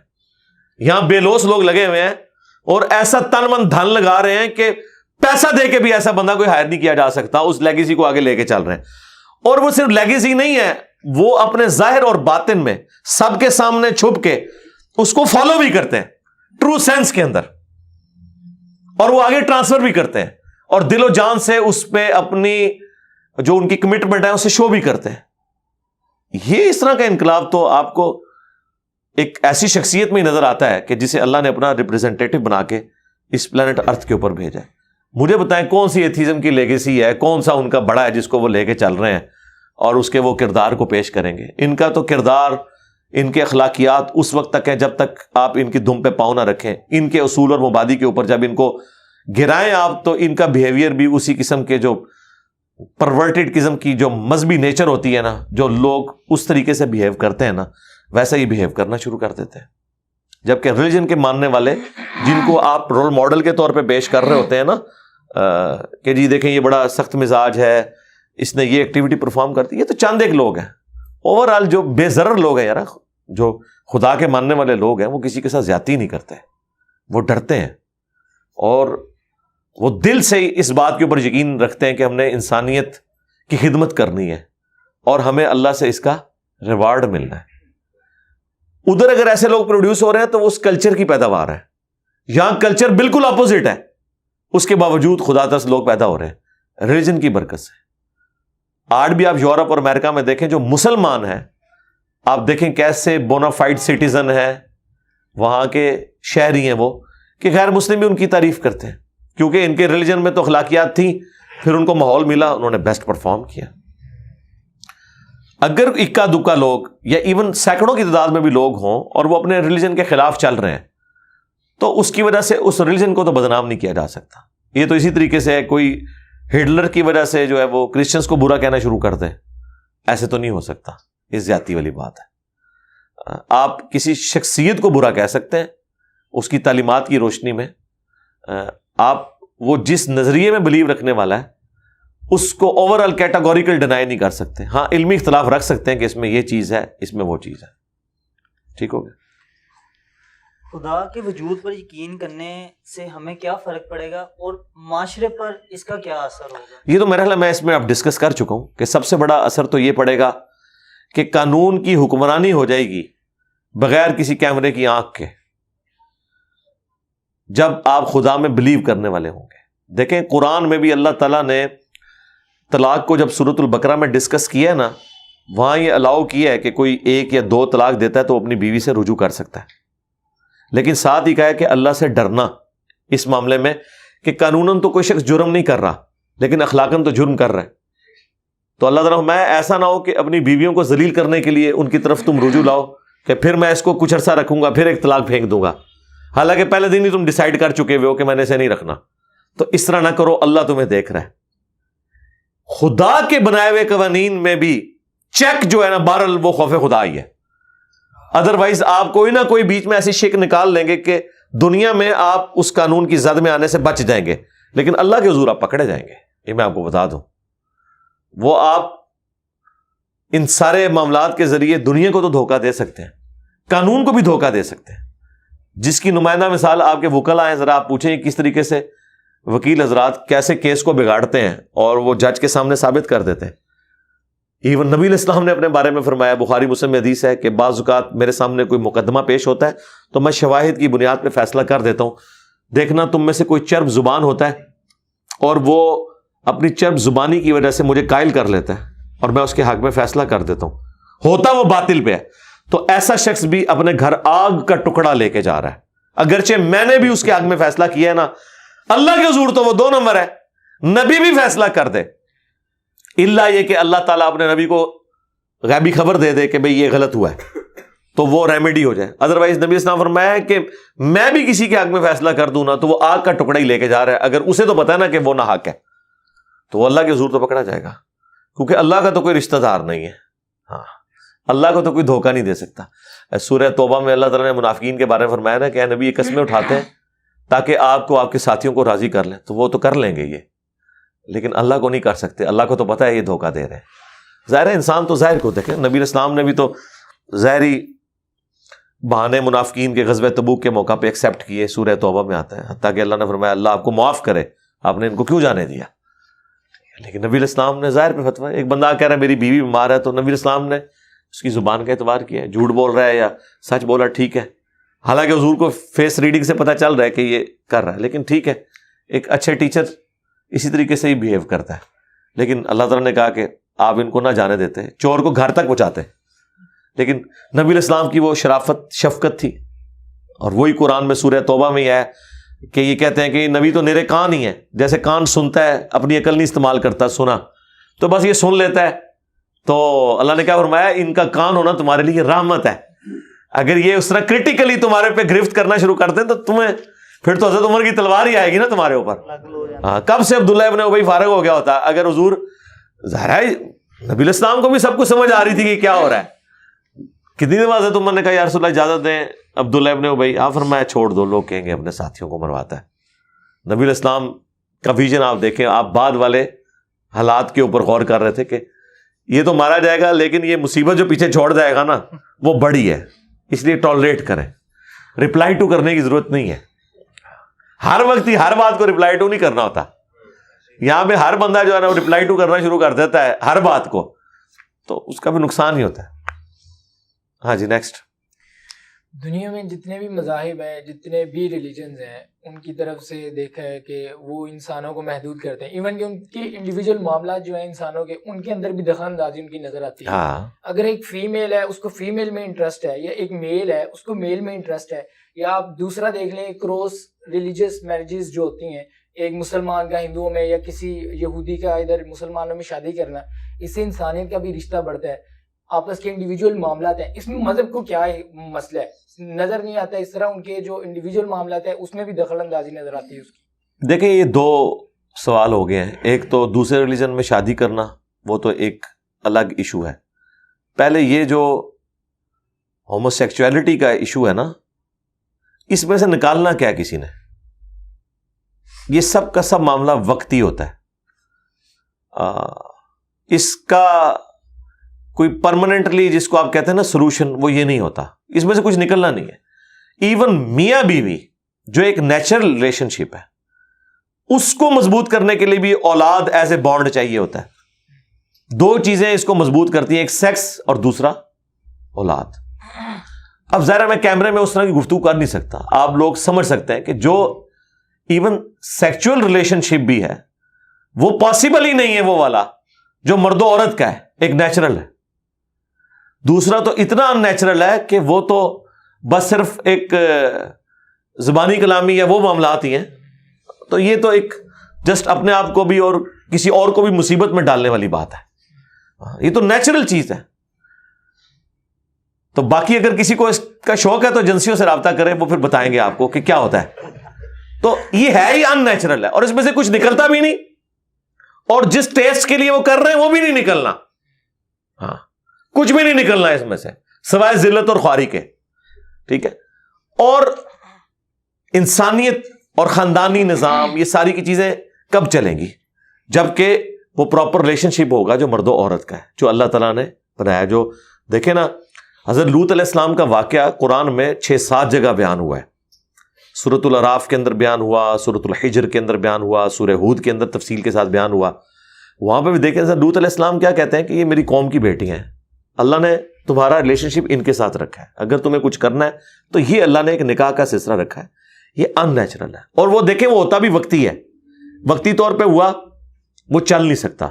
یہاں بے لوث لوگ لگے ہوئے ہیں اور ایسا تن من دھن لگا رہے ہیں کہ پیسہ دے کے بھی ایسا بندہ کوئی ہائر نہیں کیا جا سکتا. اس لیگیسی کو آگے لے کے چل رہے ہیں. اور وہ صرف لیگیسی نہیں ہے، وہ اپنے ظاہر اور باطن میں سب کے سامنے چھپ کے اس کو فالو بھی کرتے ہیں ٹرو سینس کے اندر, اور وہ آگے ٹرانسفر بھی کرتے ہیں, اور دل و جان سے اس پہ اپنی جو ان کی کمٹمنٹ ہے اسے شو بھی کرتے ہیں. یہ اس طرح کا انقلاب تو آپ کو ایک ایسی شخصیت میں نظر آتا ہے کہ جسے اللہ نے اپنا ریپرزینٹیٹو بنا کے اس پلانٹ ارتھ کے اوپر بھیجا ہے. مجھے بتائیں کون سی ایتھیزم کی لیگیسی ہے, کون سا ان کا بڑا ہے جس کو وہ لے کے چل رہے ہیں اور اس کے وہ کردار کو پیش کریں گے. ان کا تو کردار, ان کے اخلاقیات اس وقت تک ہے جب تک آپ ان کی دھم پہ پاؤں نہ رکھیں. ان کے اصول اور مبادی کے اوپر جب ان کو گرائیں آپ, تو ان کا بیہیویئر بھی اسی قسم کے جو پرورٹڈ قسم کی جو مذہبی نیچر ہوتی ہے نا, جو لوگ اس طریقے سے بیہیو کرتے ہیں نا, ویسا ہی بیہیو کرنا شروع کر دیتے ہیں. جبکہ ریلیجن کے ماننے والے جن کو آپ رول ماڈل کے طور پہ پیش کر رہے ہوتے ہیں نا کہ جی دیکھیں یہ بڑا سخت مزاج ہے, اس نے یہ ایکٹیویٹی پرفارم کرتی ہے, یہ تو چند ایک لوگ ہیں. اوور آل جو بے ضرر لوگ ہیں یار, جو خدا کے ماننے والے لوگ ہیں, وہ کسی کے ساتھ زیادتی نہیں کرتے, وہ ڈرتے ہیں اور وہ دل سے اس بات کے اوپر یقین رکھتے ہیں کہ ہم نے انسانیت کی خدمت کرنی ہے اور ہمیں اللہ سے اس کا ریوارڈ ملنا ہے. ادھر اگر ایسے لوگ پروڈیوس ہو رہے ہیں تو وہ اس کلچر کی پیداوار ہے. یہاں کلچر بالکل اپوزٹ ہے, اس کے باوجود خدا ترس لوگ پیدا ہو رہے ہیں ریلیجن کی برکت سے. آج بھی آپ یورپ اور امریکہ میں دیکھیں, جو مسلمان ہیں آپ دیکھیں کیسے بونافائڈ سٹیزن ہیں, وہاں کے شہری ہیں وہ, کہ غیر مسلم بھی ان کی تعریف کرتے ہیں کیونکہ ان کے ریلیجن میں تو اخلاقیات تھیں, پھر ان کو ماحول ملا, انہوں نے بیسٹ پرفارم کیا. اگر اکا دکا لوگ یا ایون سینکڑوں کی تعداد میں بھی لوگ ہوں اور وہ اپنے ریلیجن کے خلاف چل رہے ہیں, تو اس کی وجہ سے اس ریلیجن کو تو بدنام نہیں کیا جا سکتا. یہ تو اسی طریقے سے کوئی ہٹلر کی وجہ سے جو ہے وہ کرسچنس کو برا کہنا شروع کر دے, ایسے تو نہیں ہو سکتا. یہ زیادتی والی بات ہے. آپ کسی شخصیت کو برا کہہ سکتے ہیں اس کی تعلیمات کی روشنی میں, آپ وہ جس نظریے میں بلیو رکھنے والا ہے اس کو اوور آل کیٹاگوریکل ڈینائی نہیں کر سکتے. ہاں علمی اختلاف رکھ سکتے ہیں کہ اس میں یہ چیز ہے, اس میں وہ چیز ہے. ٹھیک ہو گیا. خدا کے وجود پر یقین کرنے سے ہمیں کیا فرق پڑے گا اور معاشرے پر اس کا کیا اثر ہوگا؟ یہ تو میرا خیال میں اس میں اب ڈسکس کر چکا ہوں کہ سب سے بڑا اثر تو یہ پڑے گا کہ قانون کی حکمرانی ہو جائے گی بغیر کسی کیمرے کی آنکھ کے, جب آپ خدا میں بلیو کرنے والے ہوں گے. دیکھیں قرآن میں بھی اللہ تعالیٰ نے طلاق کو جب سورۃ البقرہ میں ڈسکس کیا ہے نا, وہاں یہ الاؤ کیا ہے کہ کوئی 1 یا 2 طلاق دیتا ہے تو اپنی بیوی سے رجوع کر سکتا ہے, لیکن ساتھ ہی کہا ہے کہ اللہ سے ڈرنا اس معاملے میں کہ قانوناً تو کوئی شخص جرم نہیں کر رہا لیکن اخلاقاً تو جرم کر رہا ہے. تو اللہ تعالیٰ میں ایسا نہ ہو کہ اپنی بیویوں کو ذلیل کرنے کے لیے ان کی طرف تم رجوع لاؤ کہ پھر میں اس کو کچھ عرصہ رکھوں گا پھر ایک طلاق پھینک دوں گا, حالانکہ پہلے دن ہی تم ڈیسائیڈ کر چکے ہوئے ہو کہ میں نے اسے نہیں رکھنا. تو اس طرح نہ کرو, اللہ تمہیں دیکھ رہا ہے. خدا کے بنائے ہوئے قوانین میں بھی چیک جو ہے نا بہرحال وہ خوف خدا ہی ہے. ادروائز آپ کوئی نہ کوئی بیچ میں ایسی شک نکال لیں گے کہ دنیا میں آپ اس قانون کی زد میں آنے سے بچ جائیں گے, لیکن اللہ کے حضور آپ پکڑے جائیں گے. یہ میں آپ کو بتا دوں, وہ آپ ان سارے معاملات کے ذریعے دنیا کو تو دھوکہ دے سکتے ہیں, قانون کو بھی دھوکہ دے سکتے ہیں. جس کی نمائندہ مثال آپ کے وکلا ہیں, ذرا آپ پوچھیں کس طریقے سے وکیل حضرات کیسے کیس کو بگاڑتے ہیں اور وہ جج کے سامنے ثابت کر دیتے ہیں. ایون نبی علیہ السلام نے اپنے بارے میں فرمایا, بخاری مسلم میں حدیث ہے کہ بعض اوقات میرے سامنے کوئی مقدمہ پیش ہوتا ہے تو میں شواہد کی بنیاد پہ فیصلہ کر دیتا ہوں. دیکھنا تم میں سے کوئی چرب زبان ہوتا ہے اور وہ اپنی چرب زبانی کی وجہ سے مجھے قائل کر لیتا ہے اور میں اس کے حق میں فیصلہ کر دیتا ہوں, ہوتا وہ باطل پہ ہے. تو ایسا شخص بھی اپنے گھر آگ کا ٹکڑا لے کے جا رہا ہے, اگرچہ میں نے بھی اس کے حق میں فیصلہ کیا ہے نا. اللہ کے حضور تو وہ 2 نمبر ہے, نبی بھی فیصلہ کر دے, الا یہ کہ اللہ تعالیٰ اپنے نبی کو غیبی خبر دے دے کہ بھئی یہ غلط ہوا ہے تو وہ ریمیڈی ہو جائے. ادروائز نبی اسلام فرمایا ہے کہ میں بھی کسی کے حق میں فیصلہ کر دوں نا تو وہ آگ کا ٹکڑا ہی لے کے جا رہا ہے, اگر اسے تو پتا ہے نا کہ وہ ناحق ہے تو وہ اللہ کے حضور تو پکڑا جائے گا, کیونکہ اللہ کا تو کوئی رشتہ دار نہیں ہے. ہاں, اللہ کو تو کوئی دھوکہ نہیں دے سکتا. سورہ توبہ میں اللہ تعالیٰ نے منافقین کے بارے میں فرمایا نا کہ اے نبی یہ قسمیں اٹھاتے ہیں تاکہ آپ کو آپ کے ساتھیوں کو راضی کر لیں, تو وہ تو کر لیں گے یہ, لیکن اللہ کو نہیں کر سکتے. اللہ کو تو پتہ ہے یہ دھوکہ دے رہے ہیں. ظاہر ہے انسان تو ظاہر کو دیکھیں, نبی علیہ السلام نے بھی تو ظاہری بہانے منافقین کے غزوہ تبوک کے موقع پہ ایکسیپٹ کیے, سورہ توبہ میں آتا ہے, حتیٰ کہ اللہ نے فرمایا اللہ آپ کو معاف کرے, آپ نے ان کو کیوں جانے دیا. لیکن نبی علیہ السلام نے ظاہر پہ فتویٰ, ایک بندہ کہہ رہا ہے میری بیوی بیمار ہے, تو نبی علیہ السلام نے اس کی زبان کا اعتبار کیا ہے, جھوٹ بول رہا ہے یا سچ بول رہا ہے, ٹھیک ہے حالانکہ حضور کو فیس ریڈنگ سے پتہ چل رہا ہے کہ یہ کر رہا ہے، لیکن ٹھیک ہے، ایک اچھے ٹیچر اسی طریقے سے ہی بیہیو کرتا ہے. لیکن اللہ تعالیٰ نے کہا کہ آپ ان کو نہ جانے دیتے، چور کو گھر تک پہنچاتے. لیکن نبی علیہ السلام کی وہ شرافت شفقت تھی، اور وہی قرآن میں سورہ توبہ میں یہ ہے کہ یہ کہتے ہیں کہ نبی تو نیرے کان ہی ہے، جیسے کان سنتا ہے، اپنی عقل نہیں استعمال کرتا، سنا تو بس یہ سن لیتا ہے. تو اللہ نے کیا فرمایا، ان کا کان ہونا تمہارے لیے رحمت ہے. اگر یہ اس طرح کرٹیکلی تمہارے پہ گرفت کرنا شروع کرتے ہیں تو تمہیں پھر تو حضرت عمر کی تلوار ہی آئے گی نا تمہارے اوپر. ہاں، کب سے عبداللہ ابن ابی فارغ ہو گیا ہوتا اگر حضور، ظاہر ہے نبی علیہ السلام کو بھی سب کچھ سمجھ آ رہی تھی کہ کیا ہو رہا ہے. کتنی دفعہ حضرت عمر نے کہا یا رسول اللہ اجازت دیں عبداللہ ابن ابی، آپ فرمایا چھوڑ دو، لوگ کہیں گے اپنے ساتھیوں کو مرواتا ہے. نبی علیہ السلام کا ویژن آپ دیکھیں، آپ بعد والے حالات کے اوپر غور کر رہے تھے کہ یہ تو مارا جائے گا لیکن یہ مصیبت جو پیچھے چھوڑ جائے گا نا وہ بڑی ہے، اس لیے ٹالریٹ کریں. رپلائی ٹو کرنے کی ضرورت نہیں ہے، ہر وقت ہی ہر بات کو رپلائی ٹو نہیں کرنا ہوتا. یہاں پہ ہر بندہ جو ہے نا وہ رپلائی ٹو کرنا شروع کر دیتا ہے ہر بات کو، تو اس کا بھی نقصان ہی ہوتا ہے. ہاں جی، نیکسٹ. دنیا میں جتنے بھی مذاہب ہیں، جتنے بھی ریلیجنز ہیں، ان کی طرف سے دیکھا ہے کہ وہ انسانوں کو محدود کرتے ہیں. ایون کہ ان کے انڈیویجول معاملات جو ہیں انسانوں کے، ان کے اندر بھی دخل اندازی ان کی نظر آتی ہے. ہاں، اگر ایک فیمیل ہے اس کو فیمیل میں انٹرسٹ ہے، یا ایک میل ہے اس کو میل میں انٹرسٹ ہے، یا آپ دوسرا دیکھ لیں کراس ریلیجیس میرجز جو ہوتی ہیں، ایک مسلمان کا ہندوؤں میں یا کسی یہودی کا ادھر مسلمانوں میں شادی کرنا، اس سے انسانیت کا بھی رشتہ بڑھتا ہے. آپس کے انڈیویجول معاملات ہیں، اس میں مذہب کو کیا مسئلہ ہے نظر نہیں آتا. اس طرح ان کے جو انڈیویجول معاملات ہیں اس میں بھی دخل اندازی نظر آتی ہے اس کی. دیکھیں یہ دو سوال ہو گئے ہیں. ایک تو دوسرے ریلیجن میں شادی کرنا، وہ تو ایک الگ ایشو ہے. پہلے یہ جو ہومو سیکچولیٹی کا ایشو ہے نا، اس میں سے نکالنا کیا کسی نے؟ یہ سب کا سب معاملہ وقتی ہوتا ہے. اس کا کوئی پرماننٹلی جس کو آپ کہتے ہیں نا سولوشن، وہ یہ نہیں ہوتا. اس میں سے کچھ نکلنا نہیں ہے. ایون میاں بیوی جو ایک نیچرل ریلیشن شپ ہے، اس کو مضبوط کرنے کے لیے بھی اولاد ایز اے بانڈ چاہیے ہوتا ہے. دو چیزیں اس کو مضبوط کرتی ہیں، ایک سیکس اور دوسرا اولاد. اب ظاہر میں کیمرے میں اس طرح کی گفتگو کر نہیں سکتا، آپ لوگ سمجھ سکتے ہیں کہ جو ایون سیکچول ریلیشن شپ بھی ہے وہ پاسبل ہی نہیں ہے وہ والا جو مرد و عورت کا ہے، ایک نیچرل ہے. دوسرا تو اتنا ان نیچرل ہے کہ وہ تو بس صرف ایک زبانی کلامی یا وہ معاملات ہی ہیں. تو یہ تو ایک جسٹ اپنے آپ کو بھی اور کسی اور کو بھی مصیبت میں ڈالنے والی بات ہے. یہ تو نیچرل چیز ہے. تو باقی اگر کسی کو اس کا شوق ہے تو ایجنسیوں سے رابطہ کریں، وہ پھر بتائیں گے آپ کو کہ کیا ہوتا ہے. تو یہ ہے ہی ان نیچرل ہے، اور اس میں سے کچھ نکلتا بھی نہیں، اور جس ٹیسٹ کے لیے وہ کر رہے ہیں وہ بھی نہیں نکلنا. ہاں، کچھ بھی نہیں نکلنا اس میں سے سوائے ذلت اور خواری کے. ٹھیک ہے. اور انسانیت اور خاندانی نظام، یہ ساری کی چیزیں کب چلیں گی؟ جبکہ وہ پراپر ریلیشن شپ ہوگا جو مرد و عورت کا ہے، جو اللہ تعالیٰ نے بنایا. جو دیکھیں نا، حضرت لوط علیہ السلام کا واقعہ قرآن میں 6-7 جگہ بیان ہوا ہے. سورۃ الاعراف کے اندر بیان ہوا، سورۃ الحجر کے اندر بیان ہوا، سورہ ہود کے اندر تفصیل کے ساتھ بیان ہوا. وہاں پہ بھی دیکھیں لوط علیہ السلام کیا کہتے ہیں کہ یہ میری قوم کی بیٹی ہیں، اللہ نے تمہارا ریلیشن شپ ان کے ساتھ رکھا ہے، اگر تمہیں کچھ کرنا ہے تو یہ اللہ نے ایک نکاح کا سلسلہ رکھا ہے. یہ ان نیچرل ہے. اور وہ دیکھیں وہ ہوتا بھی وقتی ہے، وقتی طور پہ ہوا، وہ چل نہیں سکتا،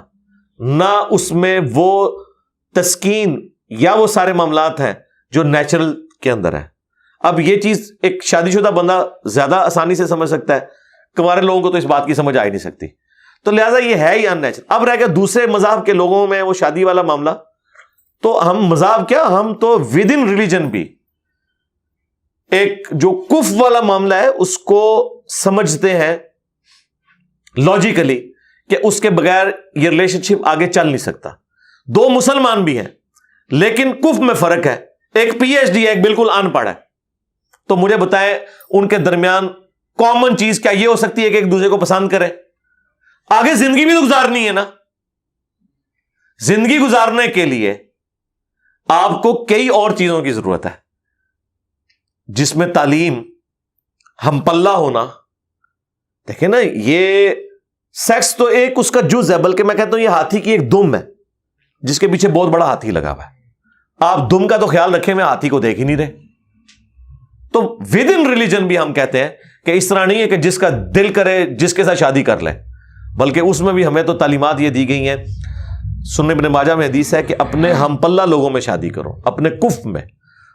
نہ اس میں وہ تسکین یا وہ سارے معاملات ہیں جو نیچرل کے اندر ہے. اب یہ چیز ایک شادی شدہ بندہ زیادہ آسانی سے سمجھ سکتا ہے، کنوارے لوگوں کو تو اس بات کی سمجھ آ ہی نہیں سکتی. تو لہٰذا یہ ہے ہی ان نیچرل. اب رہ گیا دوسرے مذہب کے لوگوں میں وہ شادی والا معاملہ. تو ہم مذہب کیا، ہم تو ود ان ریلیجن بھی ایک جو کفر والا معاملہ ہے اس کو سمجھتے ہیں لاجیکلی کہ اس کے بغیر یہ ریلیشن شپ آگے چل نہیں سکتا. دو مسلمان بھی ہیں لیکن کفر میں فرق ہے، ایک پی ایچ ڈی ہے، ایک بالکل ان پڑھ ہے. تو مجھے بتائیں ان کے درمیان کامن چیز کیا یہ ہو سکتی ہے کہ ایک دوسرے کو پسند کریں؟ آگے زندگی بھی تو گزارنی ہے نا. زندگی گزارنے کے لیے آپ کو کئی اور چیزوں کی ضرورت ہے، جس میں تعلیم، ہم پلہ ہونا. دیکھیں نا، یہ سیکس تو ایک اس کا جز ہے، بلکہ میں کہتا ہوں یہ ہاتھی کی ایک دم ہے جس کے پیچھے بہت بڑا ہاتھی لگا ہوا ہے. آپ دم کا تو خیال رکھیں، میں ہاتھی کو دیکھ ہی نہیں رہے. تو ود ان ریلیجن بھی ہم کہتے ہیں کہ اس طرح نہیں ہے کہ جس کا دل کرے جس کے ساتھ شادی کر لے، بلکہ اس میں بھی ہمیں تو تعلیمات یہ دی گئی ہیں. سنن ابن ماجہ میں حدیث ہے کہ اپنے ہم پلہ لوگوں میں شادی کرو، اپنے کف میں.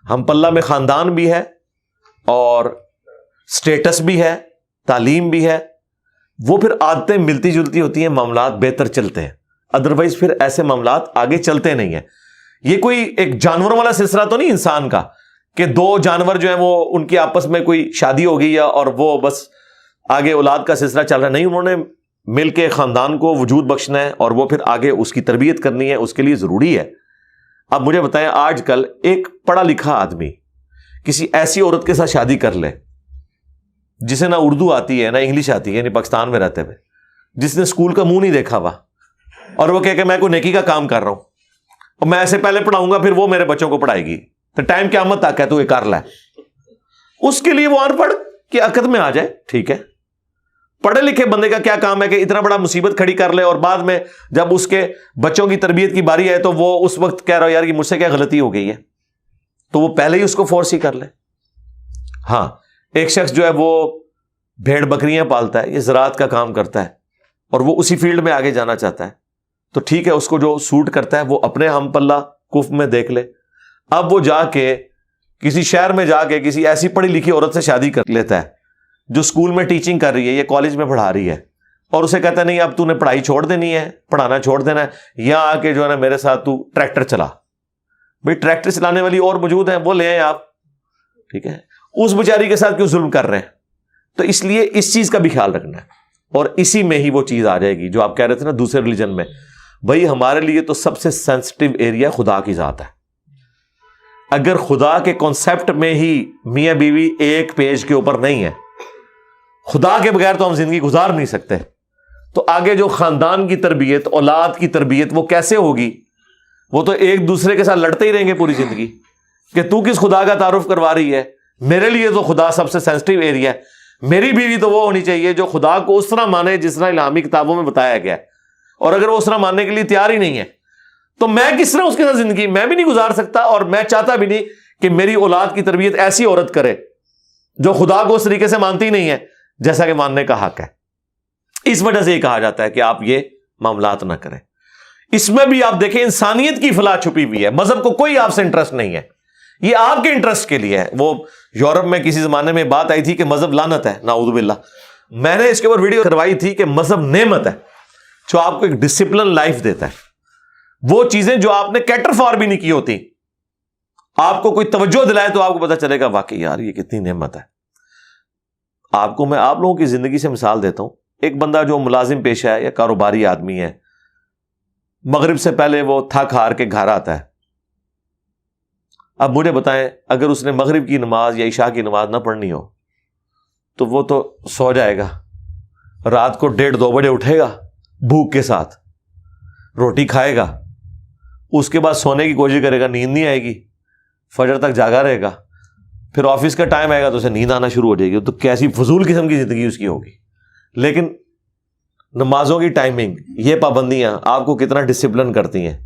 ہم پلہ میں خاندان بھی ہے اور سٹیٹس بھی ہے، تعلیم بھی ہے، وہ پھر عادتیں ملتی جلتی ہوتی ہیں، معاملات بہتر چلتے ہیں. ادروائز پھر ایسے معاملات آگے چلتے نہیں ہیں. یہ کوئی ایک جانوروں والا سلسلہ تو نہیں انسان کا کہ دو جانور جو ہیں وہ ان کی آپس میں کوئی شادی ہو گئی ہے اور وہ بس آگے اولاد کا سلسلہ چل رہا ہے. نہیں، انہوں نے مل کے خاندان کو وجود بخشنا ہے اور وہ پھر آگے اس کی تربیت کرنی ہے، اس کے لیے ضروری ہے. اب مجھے بتائیں، آج کل ایک پڑھا لکھا آدمی کسی ایسی عورت کے ساتھ شادی کر لے جسے نہ اردو آتی ہے نہ انگلش آتی ہے، یعنی پاکستان میں رہتے ہوئے، جس نے اسکول کا منہ نہیں دیکھا ہوا، اور وہ کہ میں کوئی نیکی کا کام کر رہا ہوں اور میں ایسے پہلے پڑھاؤں گا پھر وہ میرے بچوں کو پڑھائے گی، تو ٹائم قیامت تک ہے تو یہ کر لے. اس کے لیے وہ ان پڑھ کی عقد میں آ جائے، ٹھیک ہے. پڑھے لکھے بندے کا کیا کام ہے کہ اتنا بڑا مصیبت کھڑی کر لے اور بعد میں جب اس کے بچوں کی تربیت کی باری ہے تو وہ اس وقت کہہ رہا یار کہ مجھ سے کیا غلطی ہو گئی ہے، تو وہ پہلے ہی اس کو فورس ہی کر لے. ہاں، ایک شخص جو ہے وہ بھیڑ بکریاں پالتا ہے، یہ زراعت کا کام کرتا ہے اور وہ اسی فیلڈ میں آگے جانا چاہتا ہے، تو ٹھیک ہے، اس کو جو سوٹ کرتا ہے وہ اپنے ہم پلہ کف میں دیکھ لے. اب وہ جا کے کسی شہر میں جا کے کسی ایسی پڑھی لکھی عورت سے شادی کر لیتا ہے جو اسکول میں ٹیچنگ کر رہی ہے یا کالج میں پڑھا رہی ہے، اور اسے کہتا ہے نہیں اب تو نے پڑھائی چھوڑ دینی ہے، پڑھانا چھوڑ دینا ہے، یہاں آ کے جو ہے نا میرے ساتھ تو ٹریکٹر چلا. بھائی ٹریکٹر چلانے والی اور موجود ہیں، وہ لے آئیں آپ، ٹھیک ہے. اس بیچاری کے ساتھ کیوں ظلم کر رہے ہیں؟ تو اس لیے اس چیز کا بھی خیال رکھنا ہے، اور اسی میں ہی وہ چیز آ جائے گی جو آپ کہہ رہے تھے نا دوسرے ریلیجن میں. بھائی ہمارے لیے تو سب سے سینسٹیو ایریا خدا کی ذات ہے. اگر خدا کے کانسیپٹ میں ہی میاں بیوی ایک پیج کے اوپر نہیں ہے، خدا کے بغیر تو ہم زندگی گزار نہیں سکتے، تو آگے جو خاندان کی تربیت، اولاد کی تربیت، وہ کیسے ہوگی؟ وہ تو ایک دوسرے کے ساتھ لڑتے ہی رہیں گے پوری زندگی کہ تو کس خدا کا تعارف کروا رہی ہے. میرے لیے تو خدا سب سے سینسٹیو ایریا ہے. میری بیوی تو وہ ہونی چاہیے جو خدا کو اس طرح مانے جس طرح الہامی کتابوں میں بتایا گیا ہے، اور اگر وہ اس طرح ماننے کے لیے تیار ہی نہیں ہے تو میں کس طرح اس کے ساتھ زندگی میں بھی نہیں گزار سکتا، اور میں چاہتا بھی نہیں کہ میری اولاد کی تربیت ایسی عورت کرے جو خدا کو اس طریقے سے مانتی نہیں ہے جیسا کہ ماننے کا حق ہے. اس وجہ سے یہ کہا جاتا ہے کہ آپ یہ معاملات نہ کریں. اس میں بھی آپ دیکھیں انسانیت کی فلاح چھپی ہوئی ہے. مذہب کو کوئی آپ سے انٹرسٹ نہیں ہے، یہ آپ کے انٹرسٹ کے لیے ہے. وہ یورپ میں کسی زمانے میں بات آئی تھی کہ مذہب لعنت ہے، نعوذ باللہ. میں نے اس کے اوپر ویڈیو کروائی تھی کہ مذہب نعمت ہے جو آپ کو ایک ڈسپلن لائف دیتا ہے. وہ چیزیں جو آپ نے کیٹر فار بھی نہیں کی ہوتی، آپ کو کوئی توجہ دلائے تو آپ کو پتا چلے گا واقعی یار یہ کتنی نعمت ہے. آپ کو میں آپ لوگوں کی زندگی سے مثال دیتا ہوں. ایک بندہ جو ملازم پیشہ ہے یا کاروباری آدمی ہے، مغرب سے پہلے وہ تھک ہار کے گھر آتا ہے. اب مجھے بتائیں اگر اس نے مغرب کی نماز یا عشاء کی نماز نہ پڑھنی ہو تو وہ تو سو جائے گا، رات کو 1:30-2 بجے اٹھے گا بھوک کے ساتھ، روٹی کھائے گا، اس کے بعد سونے کی کوشش کرے گا، نیند نہیں آئے گی، فجر تک جاگا رہے گا، پھر آفس کا ٹائم آئے گا تو اسے نیند آنا شروع ہو جائے گی. تو کیسی فضول قسم کی زندگی اس کی ہوگی. لیکن نمازوں کی ٹائمنگ، یہ پابندیاں آپ کو کتنا ڈسپلن کرتی ہیں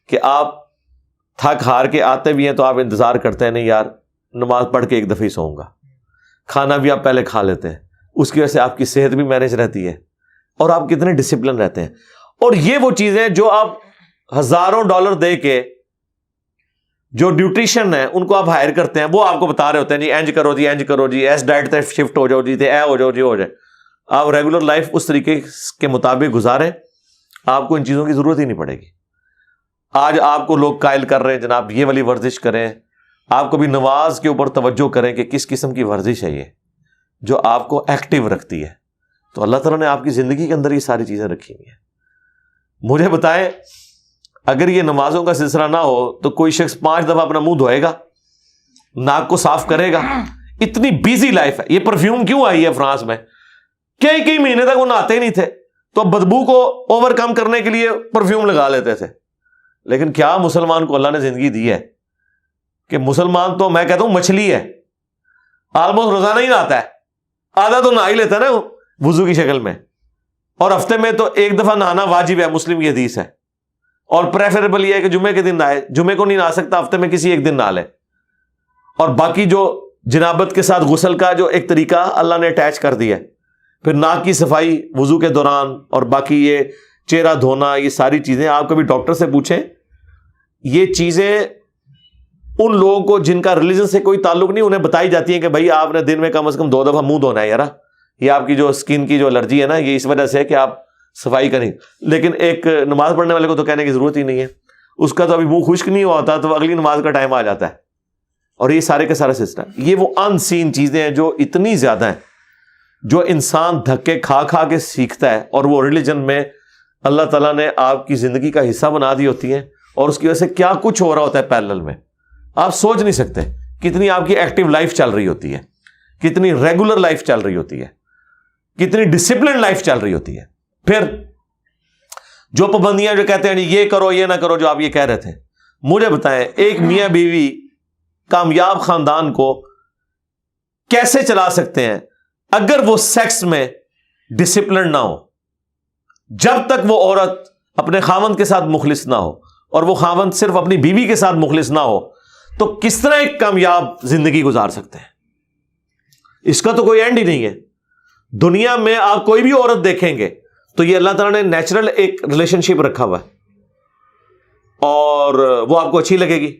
کہ آپ تھک ہار کے آتے بھی ہیں تو آپ انتظار کرتے ہیں نہیں یار نماز پڑھ کے ایک دفعہ ہی سوؤں گا. کھانا بھی آپ پہلے کھا لیتے ہیں، اس کی وجہ سے آپ کی صحت بھی مینج رہتی ہے اور آپ کتنے ڈسپلن رہتے ہیں. اور یہ وہ چیزیں جو آپ ہزاروں ڈالر دے کے جو نیوٹریشن ہے ان کو آپ ہائر کرتے ہیں، وہ آپ کو بتا رہے ہوتے ہیں جی اینج کرو جی، اینج کرو جی، ایس ڈائٹ تے شفٹ ہو جاؤ جی، تے اے ہو جاؤ جی، ہو جائے. آپ ریگولر لائف اس طریقے کے مطابق گزاریں، آپ کو ان چیزوں کی ضرورت ہی نہیں پڑے گی. آج آپ کو لوگ قائل کر رہے ہیں جناب یہ والی ورزش کریں، آپ کو بھی نماز کے اوپر توجہ کریں کہ کس قسم کی ورزش ہے یہ جو آپ کو ایکٹیو رکھتی ہے. تو اللہ تعالیٰ نے آپ کی زندگی کے اندر یہ ساری چیزیں رکھی ہوئی ہیں. مجھے بتائیں اگر یہ نمازوں کا سلسلہ نہ ہو تو کوئی شخص 5 دفعہ اپنا منہ دھوئے گا، ناک کو صاف کرے گا؟ اتنی بیزی لائف ہے. یہ پرفیوم کیوں آئی ہے فرانس میں؟ کئی مہینے تک وہ نہاتے ہی نہیں تھے تو بدبو کو اوور کم کرنے کے لیے پرفیوم لگا لیتے تھے. لیکن کیا مسلمان کو اللہ نے زندگی دی ہے کہ مسلمان تو میں کہتا ہوں مچھلی ہے، آلموسٹ روزانہ ہی نہاتا ہے، آدھا تو نہا ہی لیتا ہے نا وضو کی شکل میں، اور ہفتے میں تو ایک دفعہ نہانا واجب ہے، مسلم کی حدیث ہے. اور پریفریبل یہ ہے کہ جمعے کے دن نہائے، جمعے کو نہیں نہا سکتا ہفتے میں کسی ایک دن نہا لے. اور باقی جو جنابت کے ساتھ غسل کا جو ایک طریقہ اللہ نے اٹیچ کر دیا ہے، پھر ناک کی صفائی وضو کے دوران، اور باقی یہ چہرہ دھونا، یہ ساری چیزیں آپ کبھی ڈاکٹر سے پوچھیں، یہ چیزیں ان لوگوں کو جن کا ریلیجن سے کوئی تعلق نہیں انہیں بتائی جاتی ہیں کہ بھائی آپ نے دن میں کم از کم 2 دفعہ منہ دھونا ہے، یار یہ آپ کی جو اسکن کی جو الرجی ہے نا یہ اس وجہ سے ہے کہ آپ صفائی کریں، لیکن ایک نماز پڑھنے والے کو تو کہنے کی ضرورت ہی نہیں ہے، اس کا تو ابھی منہ خشک نہیں ہوا ہوتا تو اگلی نماز کا ٹائم آ جاتا ہے، اور یہ سارے کے سارے سسٹم، یہ وہ ان سین چیزیں ہیں جو اتنی زیادہ ہیں، جو انسان دھکے کھا کھا کے سیکھتا ہے، اور وہ ریلیجن میں اللہ تعالیٰ نے آپ کی زندگی کا حصہ بنا دی ہوتی ہیں، اور اس کی وجہ سے کیا کچھ ہو رہا ہوتا ہے پیرلل میں، آپ سوچ نہیں سکتے کتنی آپ کی ایکٹیو لائف چل رہی ہوتی ہے، کتنی ریگولر لائف چل رہی ہوتی ہے، کتنی ڈسپلن لائف چل رہی ہوتی ہے۔ پھر جو پابندیاں جو کہتے ہیں یہ کرو یہ نہ کرو، جو آپ یہ کہہ رہے تھے، مجھے بتائیں ایک میاں بیوی کامیاب خاندان کو کیسے چلا سکتے ہیں اگر وہ سیکس میں ڈسپلن نہ ہو؟ جب تک وہ عورت اپنے خاوند کے ساتھ مخلص نہ ہو اور وہ خاوند صرف اپنی بیوی کے ساتھ مخلص نہ ہو تو کس طرح ایک کامیاب زندگی گزار سکتے ہیں؟ اس کا تو کوئی اینڈ ہی نہیں ہے۔ دنیا میں آپ کوئی بھی عورت دیکھیں گے تو یہ اللہ تعالیٰ نے نیچرل ایک ریلیشن شپ رکھا ہوا ہے، اور وہ آپ کو اچھی لگے گی،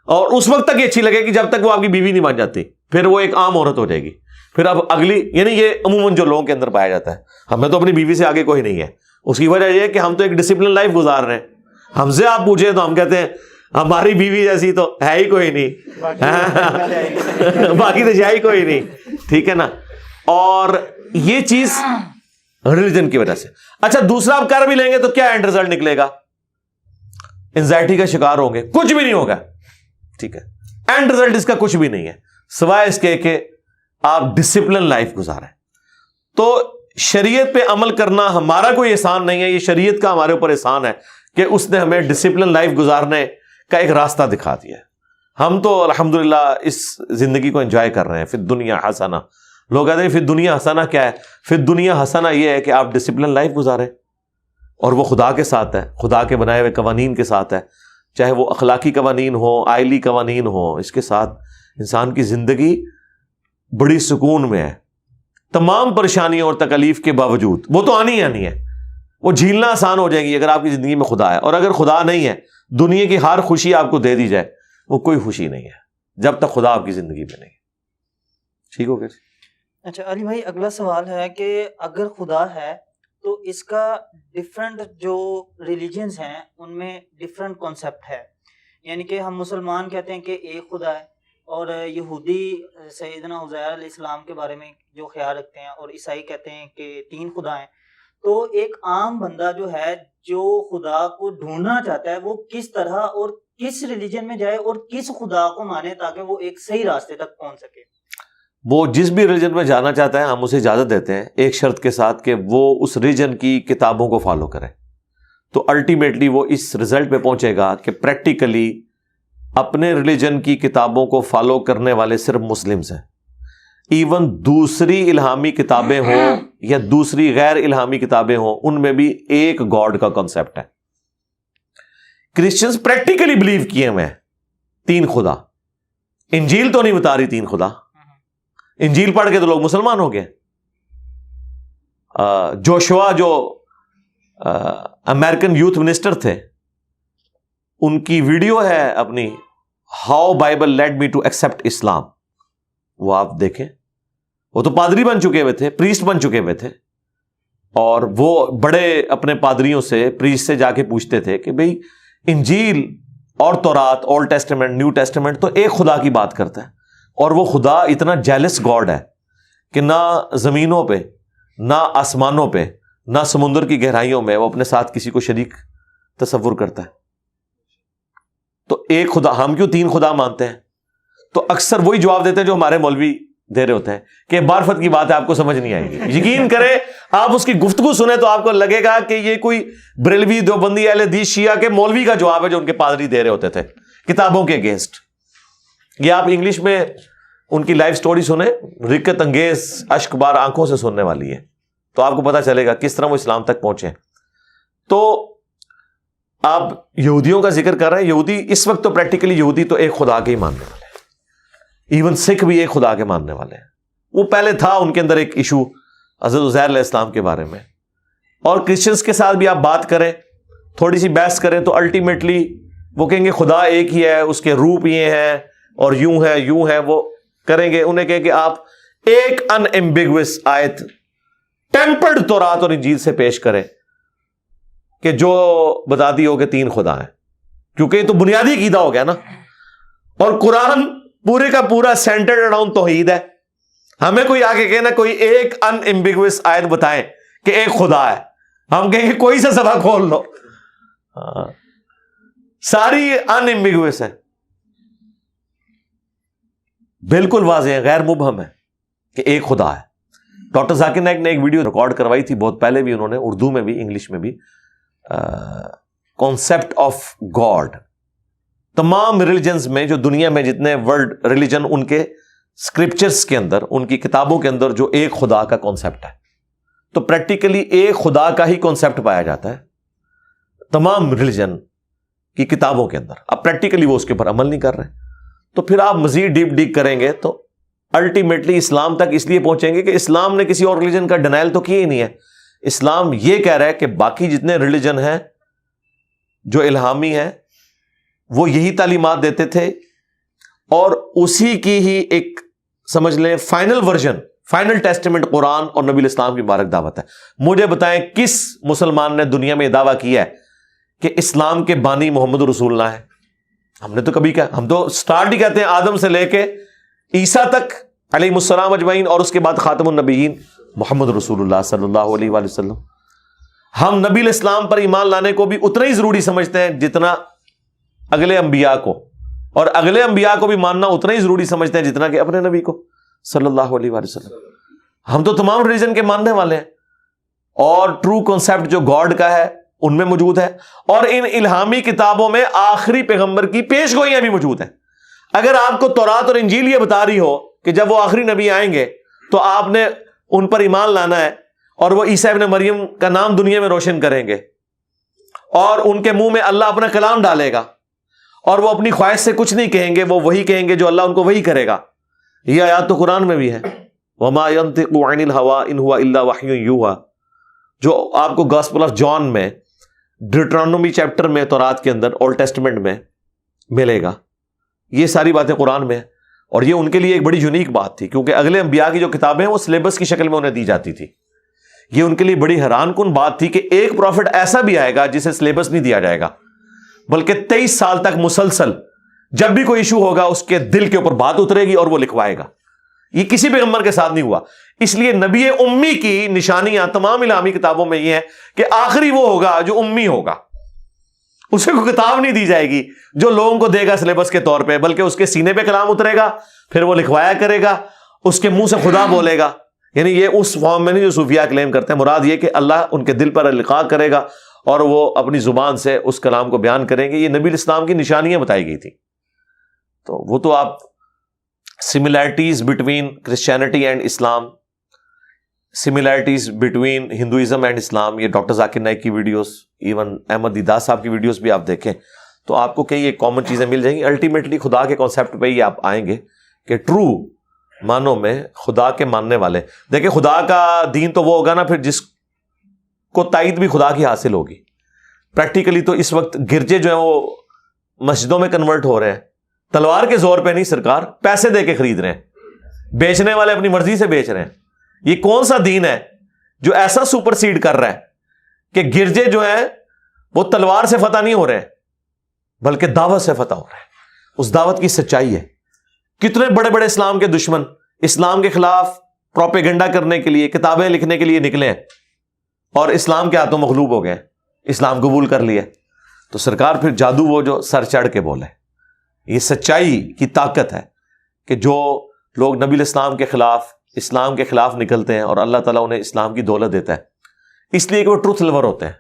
اور اس وقت تک یہ اچھی لگے گی جب تک وہ آپ کی بیوی نہیں بن جاتی، پھر وہ ایک عام عورت ہو جائے گی، پھر اب اگلی، یعنی یہ عموماً جو لوگوں کے اندر پایا جاتا ہے، ہمیں تو اپنی بیوی سے آگے کوئی نہیں ہے۔ اس کی وجہ یہ ہے کہ ہم تو ایک ڈسپلن لائف گزار رہے ہیں، ہم سے آپ پوچھیں تو ہم کہتے ہیں ہماری بیوی جیسی تو ہے ہی کوئی نہیں، باقی تو ہے ہی کوئی نہیں، ٹھیک ہے نا۔ اور یہ چیز ریلیجن کی وجہ سے۔ اچھا دوسرا آپ کر بھی لیں گے تو کیا اینڈ رزلٹ نکلے گا؟ انزائٹی کا شکار ہوں گے، کچھ بھی نہیں ہوگا، ٹھیک ہے، اینڈ رزلٹ اس کا کچھ بھی نہیں ہے سوائے اس کے کہ آپ ڈسپلن لائف گزاریں۔ تو شریعت پہ عمل کرنا ہمارا کوئی احسان نہیں ہے، یہ شریعت کا ہمارے اوپر احسان ہے کہ اس نے ہمیں ڈسپلن لائف گزارنے کا ایک راستہ دکھا دیا ہے۔ ہم تو الحمدللہ اس زندگی کو انجوائے کر رہے ہیں۔ فی الدنیا حسنہ، لوگ کہتے ہیں فی الدنیا حسنہ کیا ہے؟ فی الدنیا حسنہ یہ ہے کہ آپ ڈسپلن لائف گزاریں، اور وہ خدا کے ساتھ ہے، خدا کے بنائے ہوئے قوانین کے ساتھ ہے، چاہے وہ اخلاقی قوانین ہو، آئلی قوانین ہو، اس کے ساتھ انسان کی زندگی بڑی سکون میں ہے، تمام پریشانیوں اور تکلیف کے باوجود۔ وہ تو آنی ہے، وہ جھیلنا آسان ہو جائے گی اگر آپ کی زندگی میں خدا ہے، اور اگر خدا نہیں ہے، دنیا کی ہر خوشی آپ کو دے دی جائے وہ کوئی خوشی نہیں ہے جب تک خدا آپ کی زندگی میں نہیں۔ ٹھیک ہو گیا؟ اچھا علی بھائی، اگلا سوال ہے کہ اگر خدا ہے تو اس کا ڈفرینٹ جو ریلیجنز ہیں ان میں ڈفرینٹ کانسیپٹ ہے، یعنی کہ ہم مسلمان کہتے ہیں کہ ایک خدا ہے، اور یہودی سیدنا عزیر علیہ السلام کے بارے میں جو خیال رکھتے ہیں، اور عیسائی کہتے ہیں کہ 3 خدا ہیں۔ تو ایک عام بندہ جو ہے جو خدا کو ڈھونڈنا چاہتا ہے وہ کس طرح اور کس ریلیجن میں جائے اور کس خدا کو مانے تاکہ وہ ایک صحیح راستے تک پہنچ سکے؟ وہ جس بھی ریلیجن میں جانا چاہتا ہے ہم اسے اجازت دیتے ہیں، ایک شرط کے ساتھ کہ وہ اس ریلیجن کی کتابوں کو فالو کرے، تو الٹیمیٹلی وہ اس رزلٹ پہ پہنچے گا کہ پریکٹیکلی اپنے ریلیجن کی کتابوں کو فالو کرنے والے صرف مسلمز ہیں۔ ایون دوسری الہامی کتابیں ہوں یا دوسری غیر الہامی کتابیں ہوں، ان میں بھی ایک گاڈ کا کنسپٹ ہے۔ کرسچنز پریکٹیکلی بلیو کیے ہوئے ہیں 3 خدا، انجیل تو نہیں بتا رہی 3 خدا، انجیل پڑھ کے تو لوگ مسلمان ہو گئے۔ جوشوا جو امریکن یوتھ منسٹر تھے، ان کی ویڈیو ہے اپنی how Bible led me to accept Islam, وہ آپ دیکھیں۔ وہ تو پادری بن چکے ہوئے تھے، پریسٹ بن چکے ہوئے تھے، اور وہ بڑے اپنے پادریوں سے، پریسٹ سے جا کے پوچھتے تھے کہ بھئی انجیل اور تورات، اولڈ ٹیسٹمنٹ، نیو ٹیسٹمنٹ تو ایک خدا کی بات کرتا ہے، اور وہ خدا اتنا جیلس گاڈ ہے کہ نہ زمینوں پہ، نہ آسمانوں پہ، نہ سمندر کی گہرائیوں میں وہ اپنے ساتھ کسی کو شریک تصور کرتا ہے۔ تو ایک خدا، ہم کیوں 3 خدا مانتے ہیں؟ تو اکثر وہی جواب دیتے ہیں جو ہمارے مولوی دے رہے ہوتے ہیں کہ معرفت کی بات ہے، آپ کو سمجھ نہیں آئے گی۔ یقین کریں آپ اس کی گفتگو سنیں تو آپ کو لگے گا کہ یہ کوئی بریلوی، دیوبندی، اہل حدیث، شیعہ کے مولوی کا جواب ہے جو ان کے پادری دے رہے ہوتے تھے کتابوں کے اگینسٹ۔ یہ آپ انگلش میں ان کی لائف سٹوری سنیں، رکت انگیز اشک بار آنکھوں سے سننے والی ہے، تو آپ کو پتا چلے گا کس طرح وہ اسلام تک پہنچے۔ تو آپ یہودیوں کا ذکر کر رہے ہیں، یہودی اس وقت تو پریکٹیکلی یہودی تو ایک خدا کے ہی ماننے والے ہیں، ایون سکھ بھی ایک خدا کے ماننے والے ہیں. وہ پہلے تھا ان کے اندر ایک ایشو حضرت عزیر علیہ السلام کے بارے میں, اور کرسچنس کے ساتھ بھی آپ بات کریں, تھوڑی سی بحث کریں, تو الٹیمیٹلی وہ کہیں گے خدا ایک ہی ہے, اس کے روپ یہ ہیں اور یوں ہے. وہ کریں گے, انہیں کہیں کہ آپ ایک ان ایمبیگوس آیت ٹیمپرڈ تورات اور انجیل سے پیش کریں کہ جو بتاتی ہو کہ 3 خدا ہیں, کیونکہ یہ تو بنیادی عقیدہ ہو گیا نا. اور قرآن پورے کا پورا سینٹرڈ اراؤنڈ توحید ہے. ہمیں کوئی آگے کہنا کوئی ایک ان ایمبیگوس آیت بتائیں کہ ایک خدا ہے, ہم کہیں گے کوئی سا سبق کھول لو, ساری ان ایمبیگوس ہے, بالکل واضح ہے, غیر مبہم ہے کہ ایک خدا ہے. ڈاکٹر ذاکر نائک نے ایک ویڈیو ریکارڈ کروائی تھی بہت پہلے بھی, انہوں نے اردو میں بھی انگلش میں بھی, کانسیپٹ آف گاڈ. تمام ریلیجنز میں جو دنیا میں جتنے ورلڈ ریلیجن, ان کے اسکرپچرز کے اندر, ان کی کتابوں کے اندر جو ایک خدا کا کانسیپٹ ہے, تو پریکٹیکلی ایک خدا کا ہی کانسیپٹ پایا جاتا ہے تمام ریلیجن کی کتابوں کے اندر. اب پریکٹیکلی وہ اس کے اوپر عمل نہیں کر رہے, تو پھر آپ مزید ڈیپ کریں گے تو الٹیمیٹلی اسلام تک اس لیے پہنچیں گے کہ اسلام نے کسی اور ریلیجن کا ڈینائل تو کیا ہی نہیں ہے. اسلام یہ کہہ رہا ہے کہ باقی جتنے ریلیجن ہیں جو الہامی ہیں وہ یہی تعلیمات دیتے تھے, اور اسی کی ہی ایک سمجھ لیں فائنل ورژن, فائنل ٹیسٹمنٹ قرآن اور نبی الاسلام کی مبارک دعوت ہے. مجھے بتائیں کس مسلمان نے دنیا میں یہ دعویٰ کیا ہے کہ اسلام کے بانی محمد رسول اللہ ہے؟ ہم نے تو کبھی کہا, ہم تو سٹارٹ ہی کہتے ہیں آدم سے لے کے عیسیٰ تک علیہ السلام اجمعین, اور اس کے بعد خاتم النبیین محمد رسول اللہ صلی اللہ علیہ وآلہ وسلم. ہم نبی الاسلام پر ایمان لانے کو بھی اتنا ہی ضروری سمجھتے ہیں جتنا اگلے انبیاء کو, اور اگلے انبیاء کو بھی ماننا اتنا ہی ضروری سمجھتے ہیں جتنا کہ اپنے نبی کو صلی اللہ علیہ وآلہ وسلم. ہم تو تمام ریلیجن کے ماننے والے ہیں, اور ٹرو کانسیپٹ جو گاڈ کا ہے ان میں موجود ہے, اور ان الہامی کتابوں میں آخری پیغمبر کی پیش گوئیاں بھی موجود ہیں. اگر آپ کو تورات اور انجیل یہ بتا رہی ہو کہ جب وہ آخری نبی آئیں گے تو آپ نے ان پر ایمان لانا ہے, اور وہ عیسیٰ ابن مریم کا نام دنیا میں روشن کریں گے, اور ان کے منہ میں اللہ اپنا کلام ڈالے گا, اور وہ اپنی خواہش سے کچھ نہیں کہیں گے, وہ وہی کہیں گے جو اللہ ان کو وہی کرے گا. یہ آیات تو قرآن میں بھی ہے, وَمَا يَنطِقُ عَنِ الْهَوَىٰ إِنْ هُوَ إِلَّا وَحْيٌ يُوحَىٰ, جو آپ کو گاسپل آف جان میں ڈیوٹرانومی چیپٹر میں تورات کے اندر اولڈ ٹیسٹمنٹ میں ملے گا. یہ ساری باتیں قرآن میں ہیں, اور یہ ان کے لیے ایک بڑی یونیک بات تھی, کیونکہ اگلے انبیاء کی جو کتابیں ہیں وہ سلیبس کی شکل میں انہیں دی جاتی تھی. یہ ان کے لیے بڑی حیران کن بات تھی کہ ایک پروفٹ ایسا بھی آئے گا جسے سلیبس نہیں دیا جائے گا, بلکہ 23 سال تک مسلسل جب بھی کوئی ایشو ہوگا اس کے دل کے اوپر بات اترے گی اور وہ لکھوائے گا. یہ کسی پیغمبر کے ساتھ نہیں ہوا. اس لیے نبی امی کی نشانیاں تمام الہامی کتابوں میں یہ ہے کہ آخری وہ ہوگا جو امی ہوگا, اسے کوئی کتاب نہیں دی جائے گی جو لوگوں کو دے گا سلیبس کے طور پہ, بلکہ اس کے سینے پہ کلام اترے گا, پھر وہ لکھوایا کرے گا, اس کے منہ سے خدا بولے گا. یعنی یہ اس فارم میں نہیں جو صوفیہ کلیم کرتے ہیں, مراد یہ کہ اللہ ان کے دل پر القاء کرے گا اور وہ اپنی زبان سے اس کلام کو بیان کریں گے. یہ نبی الاسلام کی نشانیاں بتائی گئی تھی. تو وہ تو آپ similarities between Christianity and Islam, similarities between Hinduism and Islam, یہ ڈاکٹر ذاکر نائک کی ویڈیوز, ایون احمد دیداس صاحب کی ویڈیوز بھی آپ دیکھیں تو آپ کو کئی ایک کامن چیزیں مل جائیں گی. الٹیمیٹلی خدا کے کانسیپٹ پہ ہی آپ آئیں گے کہ ٹرو مانوں میں خدا کے ماننے والے. دیکھیں خدا کا دین تو وہ ہوگا نا پھر جس کو تائید بھی خدا کی حاصل ہوگی. پریکٹیکلی تو اس وقت گرجے جو ہیں وہ مسجدوں میں کنورٹ ہو رہے ہیں, تلوار کے زور پہ نہیں سرکار, پیسے دے کے خرید رہے ہیں, بیچنے والے اپنی مرضی سے بیچ رہے ہیں. یہ کون سا دین ہے جو ایسا سپر سیڈ کر رہا ہے کہ گرجے جو ہیں وہ تلوار سے فتح نہیں ہو رہے ہیں بلکہ دعوت سے فتح ہو رہے ہیں. اس دعوت کی سچائی ہے. کتنے بڑے بڑے اسلام کے دشمن اسلام کے خلاف پروپیگنڈا کرنے کے لیے, کتابیں لکھنے کے لیے نکلے ہیں, اور اسلام کے ہاتھوں مغلوب ہو گئے, اسلام قبول کر لیے. تو سرکار پھر جادو وہ جو سر چڑھ کے بولے. یہ سچائی کی طاقت ہے کہ جو لوگ نبی الاسلام کے خلاف, اسلام کے خلاف نکلتے ہیں اور اللہ تعالیٰ انہیں اسلام کی دولت دیتا ہے اس لیے کہ وہ ٹروتھ لور ہوتے ہیں.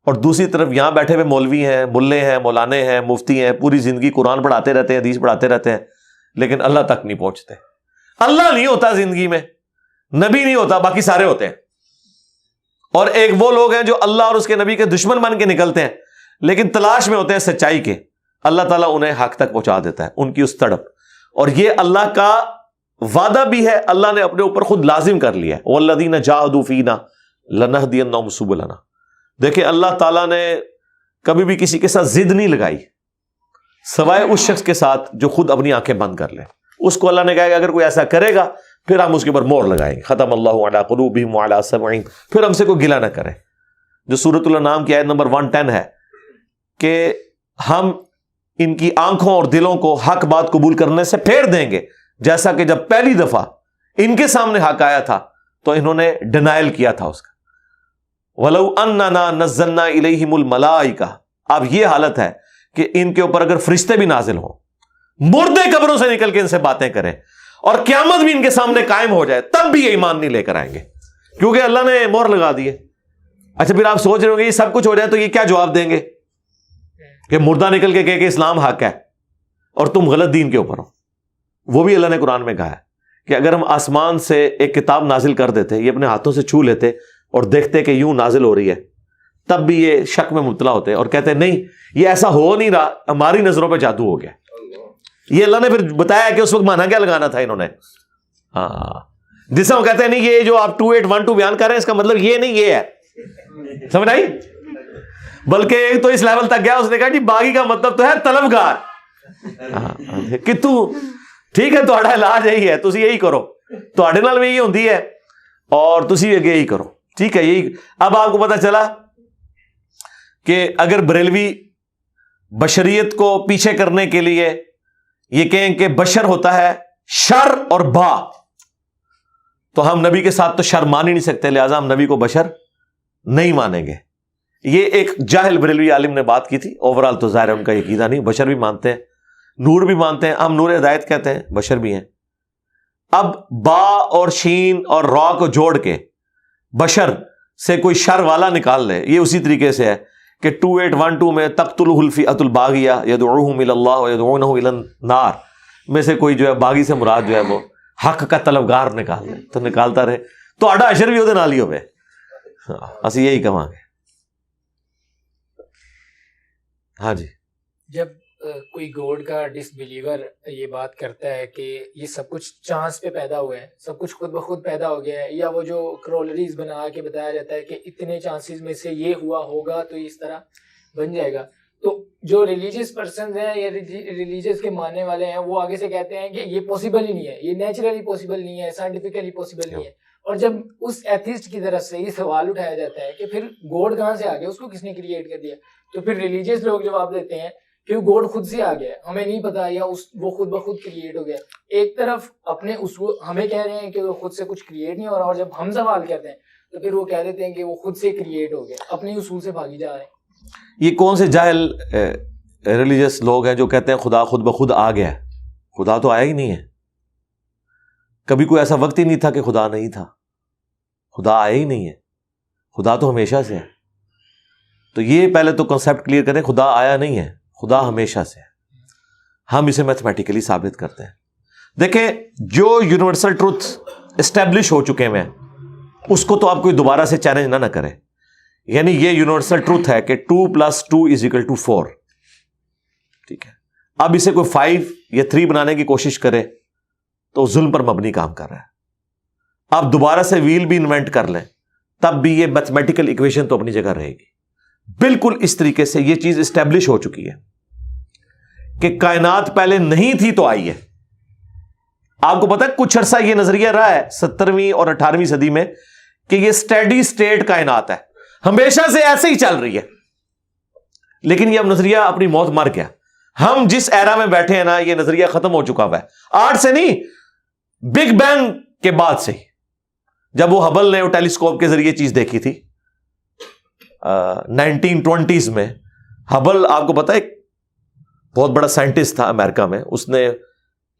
اور دوسری طرف یہاں بیٹھے ہوئے مولوی ہیں, ملے ہیں, مولانے ہیں, مفتی ہیں, پوری زندگی قرآن پڑھاتے رہتے ہیں, حدیث پڑھاتے رہتے ہیں, لیکن اللہ تک نہیں پہنچتے. اللہ نہیں ہوتا زندگی میں, نبی نہیں ہوتا, باقی سارے ہوتے ہیں. اور ایک وہ لوگ ہیں جو اللہ اور اس کے نبی کے دشمن بن کے نکلتے ہیں لیکن تلاش میں ہوتے ہیں سچائی کے. اللہ تعالیٰ انہیں حق تک پہنچا دیتا ہے. ان کی اس تڑپ, اور یہ اللہ کا وعدہ بھی ہے, اللہ نے اپنے اوپر خود لازم کر لیا ہے, والذین جاہدوا فینا لنہدینہم سبلنا. دیکھیں اللہ تعالیٰ نے کبھی بھی کسی کے ساتھ ضد نہیں لگائی سوائے اس شخص کے ساتھ جو خود اپنی آنکھیں بند کر لے. اس کو اللہ نے کہا کہ اگر کوئی ایسا کرے گا پھر ہم اس کے اوپر مہر لگائیں گے, ختم اللہ علی قلوبہم وعلی سمعہم, پھر ہم سے کوئی گلہ نہ کرے. جو سورۃ الانعام کی آیت نمبر 110 ہے کہ ہم ان کی آنکھوں اور دلوں کو حق بات قبول کرنے سے پھیر دیں گے, جیسا کہ جب پہلی دفعہ ان کے سامنے حق آیا تھا تو انہوں نے ڈینائل کیا تھا اس کا. وَلَوْ أَنَّنَا نَزَّلْنَا إِلَيْهِمُ الْمَلَائِكَةَ, اب یہ حالت ہے کہ ان کے اوپر اگر فرشتے بھی نازل ہوں, مردے قبروں سے نکل کے ان سے باتیں کریں اور قیامت بھی ان کے سامنے قائم ہو جائے, تب بھی یہ ایمان نہیں لے کر آئیں گے, کیونکہ اللہ نے مہر لگا دی ہے. اچھا پھر آپ سوچ رہے ہوں گے یہ سب کچھ ہو جائے تو یہ کیا جواب دیں گے کہ مردہ نکل کے کہے کہ اسلام حق ہے اور تم غلط دین کے اوپر ہو. وہ بھی اللہ نے قرآن میں کہا ہے کہ اگر ہم آسمان سے ایک کتاب نازل کر دیتے, یہ اپنے ہاتھوں سے چھو لیتے اور دیکھتے کہ یوں نازل ہو رہی ہے, تب بھی یہ شک میں مبتلا ہوتے اور کہتے نہیں یہ ایسا ہو نہیں رہا, ہماری نظروں پہ جادو ہو گیا. یہ اللہ نے پھر بتایا کہ اس وقت مانا کیا لگانا تھا انہوں نے. ہاں جسے وہ کہتے ہیں نہیں یہ جو آپ 2812 بیان کر رہے ہیں اس کا مطلب یہ نہیں یہ ہے, سمجھ آئی. بلکہ ایک تو اس لیول تک گیا, اس نے کہا جی باغی کا مطلب تو ہے طلبگار, کہ تو ٹھیک ہے تہاڈا علاج یہی ہے, تسی یہی کرو, تہاڈے نال بھی یہی ہوندی ہے اور تسی اگے یہی کرو, ٹھیک ہے یہی. اب آپ کو پتا چلا کہ اگر بریلوی بشریت کو پیچھے کرنے کے لیے یہ کہیں کہ بشر ہوتا ہے شر اور با, تو ہم نبی کے ساتھ تو شر مان ہی نہیں سکتے, لہذا ہم نبی کو بشر نہیں مانیں گے. یہ ایک جاہل بریلوی عالم نے بات کی تھی. اوورال تو ظاہر ہے ان کا یہ عقیدہ نہیں, بشر بھی مانتے ہیں, نور بھی مانتے ہیں, ہم نور ہدایت کہتے ہیں, بشر بھی ہیں. اب با اور شین اور را کو جوڑ کے بشر سے کوئی شر والا نکال لے, یہ اسی طریقے سے ہے کہ 2812 میں تقتلہ الفئۃ الباغیہ یدعوہم الی اللہ ویدعونہ الی النار میں سے کوئی جو ہے باغی سے مراد جو ہے وہ حق کا طلبگار نکال لے, تو نکالتا رہے تو آڈا اشر بھی ہوتے نال ہی ہوئے. اسی یہی کہاں گے. ہاں جی. جب کوئی گوڈ کا ڈس بلیور یہ بات کرتا ہے کہ یہ سب کچھ چانس پہ پیدا ہوئے ہیں, سب کچھ خود بخود پیدا ہو گیا ہے, یا وہ جو کرولریز بنا کے بتایا جاتا ہے کہ اتنے چانسز میں سے یہ ہوا ہوگا تو اس طرح بن جائے گا, تو جو ریلیجیس پرسنز ہیں یا ریلیجیس کے ماننے والے ہیں وہ آگے سے کہتے ہیں کہ یہ پاسبل ہی نہیں ہے, یہ نیچرلی پاسبل نہیں ہے, سائنٹیفکلی پاسبل نہیں ہے. اور جب اس ایتھیسٹ کی طرف سے یہ سوال اٹھایا جاتا ہے کہ پھر گوڈ کہاں سے آ گیا, اس کو کس نے کریٹ کر دیا, تو پھر ریلیجیس لوگ جواب دیتے ہیں کہ وہ گوڈ خود سے آ گیا, ہمیں نہیں پتا, یا وہ خود بخود کریٹ ہو گیا. ایک طرف اپنے اصول ہمیں کہہ رہے ہیں کہ وہ خود سے کچھ کریٹ نہیں ہو رہا, اور جب ہم سوال کرتے ہیں تو پھر وہ کہہ دیتے ہیں کہ وہ خود سے کریٹ ہو گیا, اپنے اصول سے بھاگی جا رہے ہیں. یہ کون سے جاہل ریلیجیس لوگ ہیں جو کہتے ہیں خدا خود بخود آ گیا؟ خدا تو آیا ہی نہیں ہے, کبھی کوئی ایسا وقت ہی نہیں تھا کہ خدا نہیں تھا, خدا آیا ہی نہیں ہے, خدا تو ہمیشہ سے ہے. تو یہ پہلے تو کنسیپٹ کلیئر کریں, خدا آیا نہیں ہے, خدا ہمیشہ سے ہے. ہم اسے میتھمیٹیکلی ثابت کرتے ہیں. دیکھیں جو یونیورسل ٹروتھ اسٹیبلش ہو چکے ہیں اس کو تو آپ کوئی دوبارہ سے چیلنج نہ کریں. یعنی یہ یونیورسل ٹروتھ ہے کہ 2 + 2 = 4, ٹھیک ہے. اب اسے کوئی 5 یا 3 بنانے کی کوشش کرے تو ظلم پر مبنی کام کر رہا ہے. آپ دوبارہ سے ویل بھی انوینٹ کر لیں تب بھی یہ میتھمیٹیکل ایکویشن تو اپنی جگہ رہے گی. بالکل اس طریقے سے یہ چیز اسٹیبلش ہو چکی ہے کہ کائنات پہلے نہیں تھی تو آئی ہے. آپ کو پتا ہے کچھ عرصہ یہ نظریہ رہا ہے 17ویں اور 18ویں صدی میں کہ یہ اسٹیڈی اسٹیٹ کائنات ہے, ہمیشہ سے ایسے ہی چل رہی ہے. لیکن یہ اب نظریہ اپنی موت مر گیا. ہم جس ایرا میں بیٹھے ہیں نا یہ نظریہ ختم ہو چکا ہوا ہے. آج سے نہیں, بگ بینگ کے بعد سے, جب وہ ہبل نے وہ ٹیلیسکوپ کے ذریعے چیز دیکھی تھی 1920s میں. ہبل آپ کو پتا ہے ایک بہت بڑا سائنٹسٹ تھا امریکہ میں, اس نے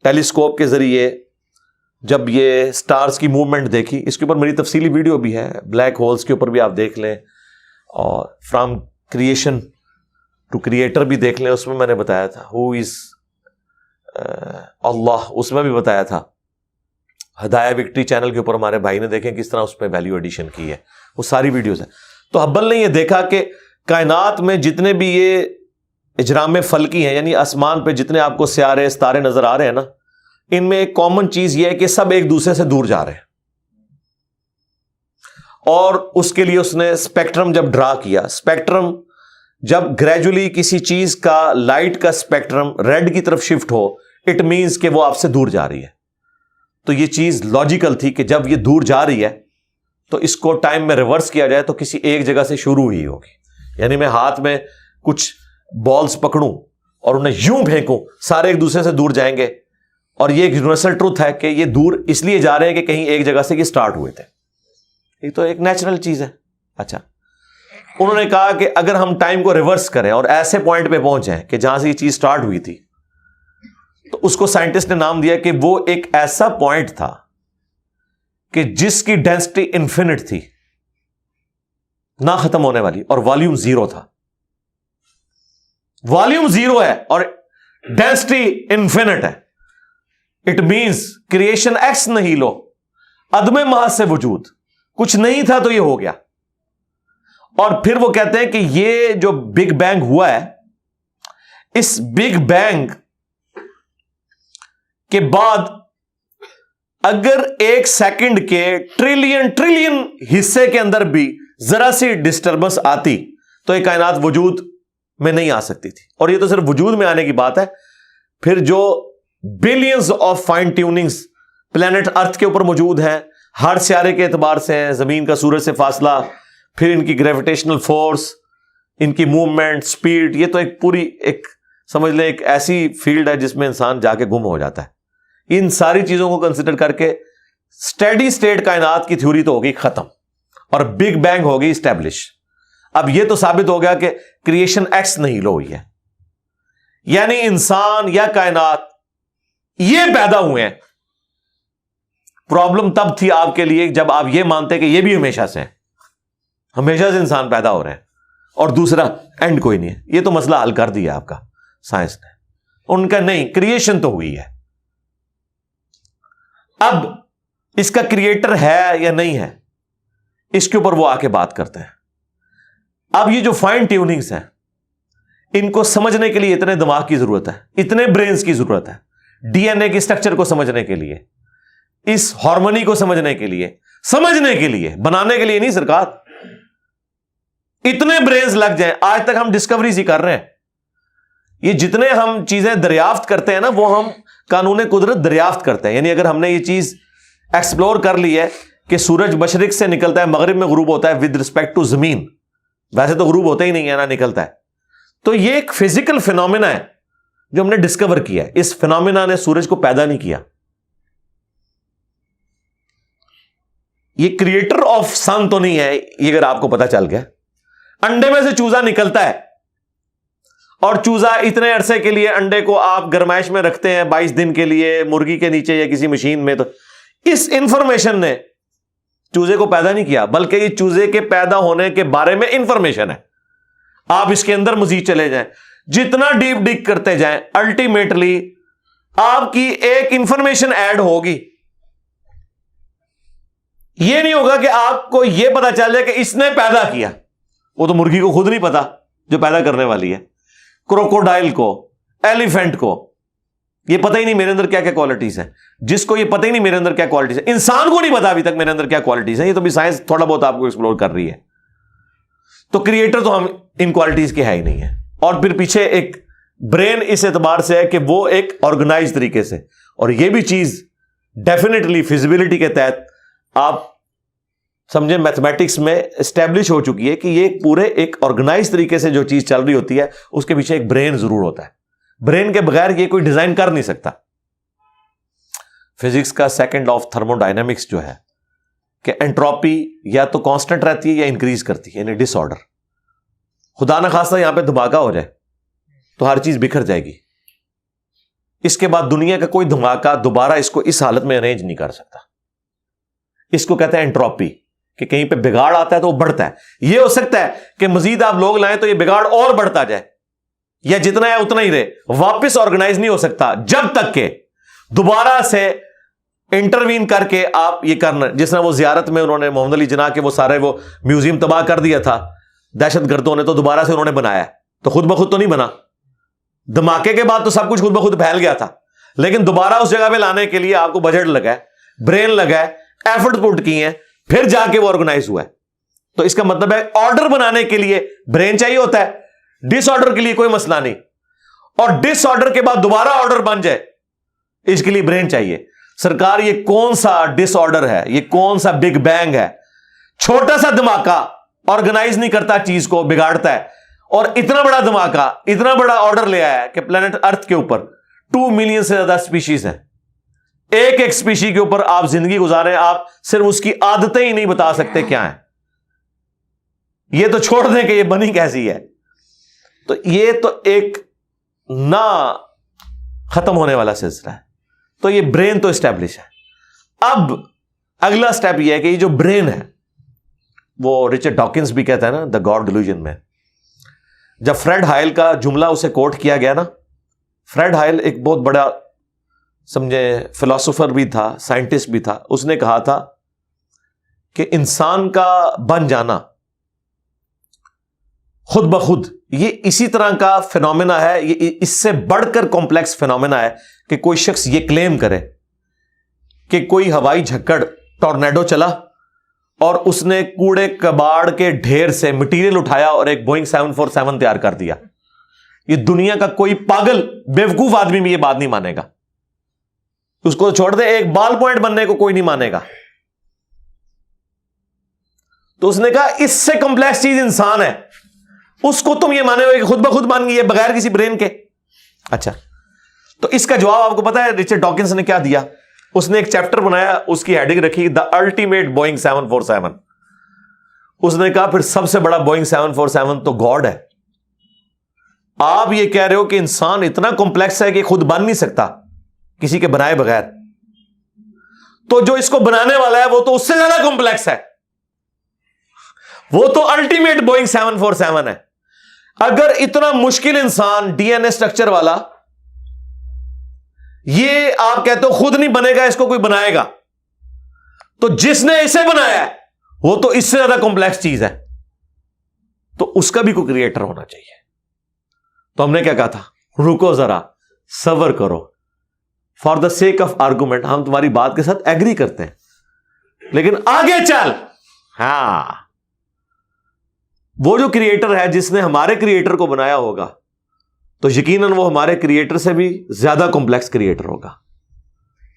ٹیلیسکوپ کے ذریعے جب یہ سٹارز کی موومنٹ دیکھی, اس کے اوپر میری تفصیلی ویڈیو بھی ہے, بلیک ہولز کے اوپر بھی آپ دیکھ لیں, اور فرام کریشن ٹو کریٹر بھی دیکھ لیں, اس میں نے بتایا تھا ہو از اللہ, اس میں بھی بتایا تھا. ہدایہ وکٹری چینل کے اوپر ہمارے بھائی نے دیکھیں کس طرح اس پہ ویلیو ایڈیشن کی ہے, وہ ساری ویڈیوز ہیں. تو ہبل نے یہ دیکھا کہ کائنات میں جتنے بھی یہ اجرام فلکی ہیں, یعنی آسمان پہ جتنے آپ کو سیارے ستارے نظر آ رہے ہیں نا, ان میں ایک کامن چیز یہ ہے کہ سب ایک دوسرے سے دور جا رہے ہیں. اور اس کے لیے اس نے اسپیکٹرم جب ڈرا کیا، اسپیکٹرم جب گریجولی کسی چیز کا لائٹ کا اسپیکٹرم ریڈ کی طرف شفٹ ہو، اٹ مینس کہ وہ آپ سے دور جا رہی ہے. تو یہ چیز لاجیکل تھی کہ جب یہ دور جا رہی ہے تو اس کو ٹائم میں ریورس کیا جائے تو کسی ایک جگہ سے شروع ہی ہوگی. یعنی میں ہاتھ میں کچھ بالز پکڑوں اور انہیں یوں پھینکوں، سارے ایک دوسرے سے دور جائیں گے. اور یہ ایک یونیورسل ٹروتھ ہے کہ یہ دور اس لیے جا رہے ہیں کہ کہیں ایک جگہ سے یہ سٹارٹ ہوئے تھے. یہ تو ایک نیچرل چیز ہے. اچھا، انہوں نے کہا کہ اگر ہم ٹائم کو ریورس کریں اور ایسے پوائنٹ پہ پہنچیں کہ جہاں سے یہ چیز سٹارٹ ہوئی تھی، تو اس کو سائنٹسٹ نے نام دیا کہ وہ ایک ایسا پوائنٹ تھا کہ جس کی ڈینسٹی انفینٹ تھی، نہ ختم ہونے والی، اور والیوم 0 تھا. والیوم 0 ہے اور ڈینسٹی انفینٹ ہے. اٹ مینس کریشن ایکس نہیں لو، عدم محض سے وجود، کچھ نہیں تھا تو یہ ہو گیا. اور پھر وہ کہتے ہیں کہ یہ جو بگ بینگ ہوا ہے، اس بگ بینگ کے بعد اگر ایک سیکنڈ کے ٹریلین حصے کے اندر بھی ذرا سی ڈسٹربنس آتی تو یہ کائنات وجود میں نہیں آ سکتی تھی. اور یہ تو صرف وجود میں آنے کی بات ہے. پھر جو billions of fine tunings planet earth کے اوپر موجود ہیں، ہر سیارے کے اعتبار سے ہیں، زمین کا سورج سے فاصلہ، پھر ان کی گریویٹیشنل فورس، ان کی موومنٹ، سپیڈ، یہ تو ایک پوری ایک سمجھ لیں ایک ایسی فیلڈ ہے جس میں انسان جا کے گم ہو جاتا ہے. ان ساری چیزوں کو کنسیڈر کر کے اسٹیڈی اسٹیٹ کائنات کی تھیوری تو ہوگی ختم اور بگ بینگ ہوگی اسٹیبلش. اب یہ تو ثابت ہو گیا کہ کریشن ایکس نہیں لو ہوئی ہے، یعنی انسان یا کائنات یہ پیدا ہوئے ہیں. پرابلم تب تھی آپ کے لیے جب آپ یہ مانتے کہ یہ بھی ہمیشہ سے ہیں، ہمیشہ سے انسان پیدا ہو رہے ہیں اور دوسرا اینڈ کوئی نہیں ہے. یہ تو مسئلہ حل کر دیا آپ کا سائنس نے. ان کا نہیں، کریشن تو ہوئی ہے. اب اس کا کریٹر ہے یا نہیں ہے، اس کے اوپر وہ آ کے بات کرتے ہیں. اب یہ جو فائن ٹیوننگز ہیں، ان کو سمجھنے کے لیے اتنے دماغ کی ضرورت ہے، اتنے برینز کی ضرورت ہے. ڈی این اے کی اسٹرکچر کو سمجھنے کے لیے، اس ہارمونی کو سمجھنے کے لیے، بنانے کے لیے نہیں سرکار. اتنے برینز لگ جائیں. آج تک ہم ڈسکوریز ہی کر رہے ہیں. یہ جتنے ہم چیزیں دریافت کرتے ہیں نا، وہ ہم قانون قدرت دریافت کرتے ہیں. یعنی اگر ہم نے یہ چیز ایکسپلور کر لی ہے کہ سورج مشرق سے نکلتا ہے، مغرب میں غروب ہوتا ہے ود رسپیکٹ ٹو زمین، ویسے تو غروب ہوتا ہی نہیں ہے نا، نکلتا ہے. تو یہ ایک فزیکل فینومینا ہے جو ہم نے ڈسکور کیا ہے. اس فینومینا نے سورج کو پیدا نہیں کیا. یہ کریٹر آف سن تو نہیں ہے. یہ اگر آپ کو پتا چل گیا، انڈے میں سے چوزا نکلتا ہے اور چوزا اتنے عرصے کے لیے انڈے کو آپ گرمائش میں رکھتے ہیں 22 دن کے لیے مرغی کے نیچے یا کسی مشین میں. تو اس انفارمیشن نے چوزے کو پیدا نہیں کیا، بلکہ یہ چوزے کے پیدا ہونے کے بارے میں انفارمیشن ہے. آپ اس کے اندر مزید چلے جائیں، جتنا ڈیپ ڈگ کرتے جائیں، الٹیمیٹلی آپ کی ایک انفارمیشن ایڈ ہوگی. یہ نہیں ہوگا کہ آپ کو یہ پتا چل جائے کہ اس نے پیدا کیا. وہ تو مرغی کو خود نہیں پتا جو پیدا کرنے والی ہے. کروکوڈائل کو، ایلیفینٹ کو یہ پتہ ہی نہیں میرے اندر کیا کیا کوالٹیز ہیں. جس کو یہ پتہ ہی نہیں میرے اندر کیا کوالٹیز ہیں، انسان کو نہیں پتا ابھی تک میرے اندر کیا کوالٹیز ہیں. یہ تو بھی سائنس تھوڑا بہت آپ کو ایکسپلور کر رہی ہے. تو کریٹر تو ہم ان کوالٹیز کے ہے ہی نہیں ہے. اور پھر پیچھے ایک برین اس اعتبار سے ہے کہ وہ ایک آرگنائز طریقے سے، اور یہ بھی چیز ڈیفینیٹلی فیزیبلٹی کے تحت آپ سمجھیں میتھمیٹکس میں اسٹیبلش ہو چکی ہے کہ یہ پورے ایک آرگنائز طریقے سے جو چیز چل رہی ہوتی ہے اس کے پیچھے ایک برین ضرور ہوتا ہے. برین کے بغیر یہ کوئی ڈیزائن کر نہیں سکتا. فزکس کا سیکنڈ آف تھرمو ڈائنامکس جو ہے کہ انٹروپی یا تو کانسٹنٹ رہتی ہے یا انکریز کرتی ہے، یعنی ڈس آرڈر. خدا نہ خواستہ یہاں پہ دھماکہ ہو جائے تو ہر چیز بکھر جائے گی. اس کے بعد دنیا کا کوئی دھماکہ دوبارہ اس کو اس حالت میں ارینج نہیں کر سکتا. اس کو کہتے ہیں انٹروپی، کہ کہیں پہ بگاڑ آتا ہے تو وہ بڑھتا ہے. یہ ہو سکتا ہے کہ مزید آپ لوگ لائیں تو یہ بگاڑ اور بڑھتا جائے، یا جتنا ہے اتنا ہی رہے. واپس آرگنائز نہیں ہو سکتا جب تک کہ دوبارہ سے انٹروین کر کے آپ یہ کرنا. جس طرح وہ زیارت میں انہوں نے محمد علی جناح کے وہ سارے وہ میوزیم تباہ کر دیا تھا دہشت گردوں نے، تو دوبارہ سے انہوں نے بنایا. تو خود بخود تو نہیں بنا، دھماکے کے بعد تو سب کچھ خود بخود پھیل گیا تھا، لیکن دوبارہ اس جگہ پہ لانے کے لیے آپ کو بجٹ لگا ہے, برین لگا ہے, ایفرٹ پٹ کی ہیں, پھر جا کے وہ آرگنائز ہوا ہے. تو اس کا مطلب ہے آرڈر بنانے کے لیے برین چاہیے ہوتا ہے, ڈس آرڈر کے لیے کوئی مسئلہ نہیں, اور ڈس آرڈر کے بعد دوبارہ آرڈر بن جائے اس کے لیے برین چاہیے. سرکار یہ کون سا ڈس آرڈر ہے, یہ کون سا بگ بینگ ہے؟ چھوٹا سا دھماکہ آرگنائز نہیں کرتا, چیز کو بگاڑتا ہے, اور اتنا بڑا دھماکہ, اتنا بڑا آرڈر لے آیا ہے کہ پلانٹ ارتھ کے اوپر 2 ملین سے زیادہ سپیشیز ہیں. ایک ایک سپیشی کے اوپر آپ زندگی گزاریں, آپ صرف اس کی عادتیں ہی نہیں بتا سکتے کیا ہیں. یہ تو چھوڑ دیں کہ یہ بنی کیسی ہے. تو یہ تو ایک نہ ختم ہونے والا سلسلہ ہے. تو یہ برین تو اسٹیبلش ہے. اب اگلا سٹیپ یہ ہے کہ یہ جو برین ہے, وہ رچرڈ ڈاکنز بھی کہتا ہے نا دا گاڈ ڈیلوژن میں, جب فریڈ ہائل کا جملہ اسے کوٹ کیا گیا نا, فریڈ ہائل ایک بہت بڑا سمجھے فلاسفر بھی تھا, سائنٹسٹ بھی تھا. اس نے کہا تھا کہ انسان کا بن جانا خود بخود یہ اسی طرح کا فینومینا ہے, یہ اس سے بڑھ کر کمپلیکس فینومینا ہے کہ کوئی شخص یہ کلیم کرے کہ کوئی ہوائی جھکڑ ٹورنیڈو چلا اور اس نے کوڑے کباڑ کے ڈھیر سے مٹیریل اٹھایا اور ایک بوئنگ 747 تیار کر دیا. یہ دنیا کا کوئی پاگل بیوقوف آدمی بھی یہ بات نہیں مانے گا. اس کو چھوڑ دے, ایک بال پوائنٹ بننے کو کوئی نہیں مانے گا. تو اس نے کہا اس سے کمپلیکس چیز انسان ہے, اس کو تم یہ مانے ہوئے کہ خود بخود مان گئی ہے بغیر کسی برین کے. اچھا, تو اس کا جواب آپ کو پتا ہے رچرڈ ڈاکنز نے کیا دیا؟ اس نے ایک چیپٹر بنایا, اس کی ہیڈنگ رکھی دا الٹیمیٹ بوئنگ 747. اس نے کہا پھر سب سے بڑا بوئنگ 747 تو گاڈ ہے. آپ یہ کہہ رہے ہو کہ انسان اتنا کمپلیکس ہے کہ خود بن نہیں سکتا کسی کے بنائے بغیر, تو جو اس کو بنانے والا ہے وہ تو اس سے زیادہ کمپلیکس ہے, وہ تو الٹیمیٹ بوئنگ 747 ہے. اگر اتنا مشکل انسان ڈی این اے اسٹرکچر والا یہ آپ کہتے ہو خود نہیں بنے گا, اس کو کوئی بنائے گا, تو جس نے اسے بنایا ہے وہ تو اس سے زیادہ کمپلیکس چیز ہے, تو اس کا بھی کوئی کریٹر ہونا چاہیے. تو ہم نے کیا کہا تھا, رکو ذرا صبر کرو, for the sake of argument ہم تمہاری بات کے ساتھ ایگری کرتے ہیں, لیکن آگے چل. ہاں, وہ جو کریٹر ہے جس نے ہمارے کریٹر کو بنایا ہوگا تو یقیناً وہ ہمارے کریٹر سے بھی زیادہ کمپلیکس کریٹر ہوگا,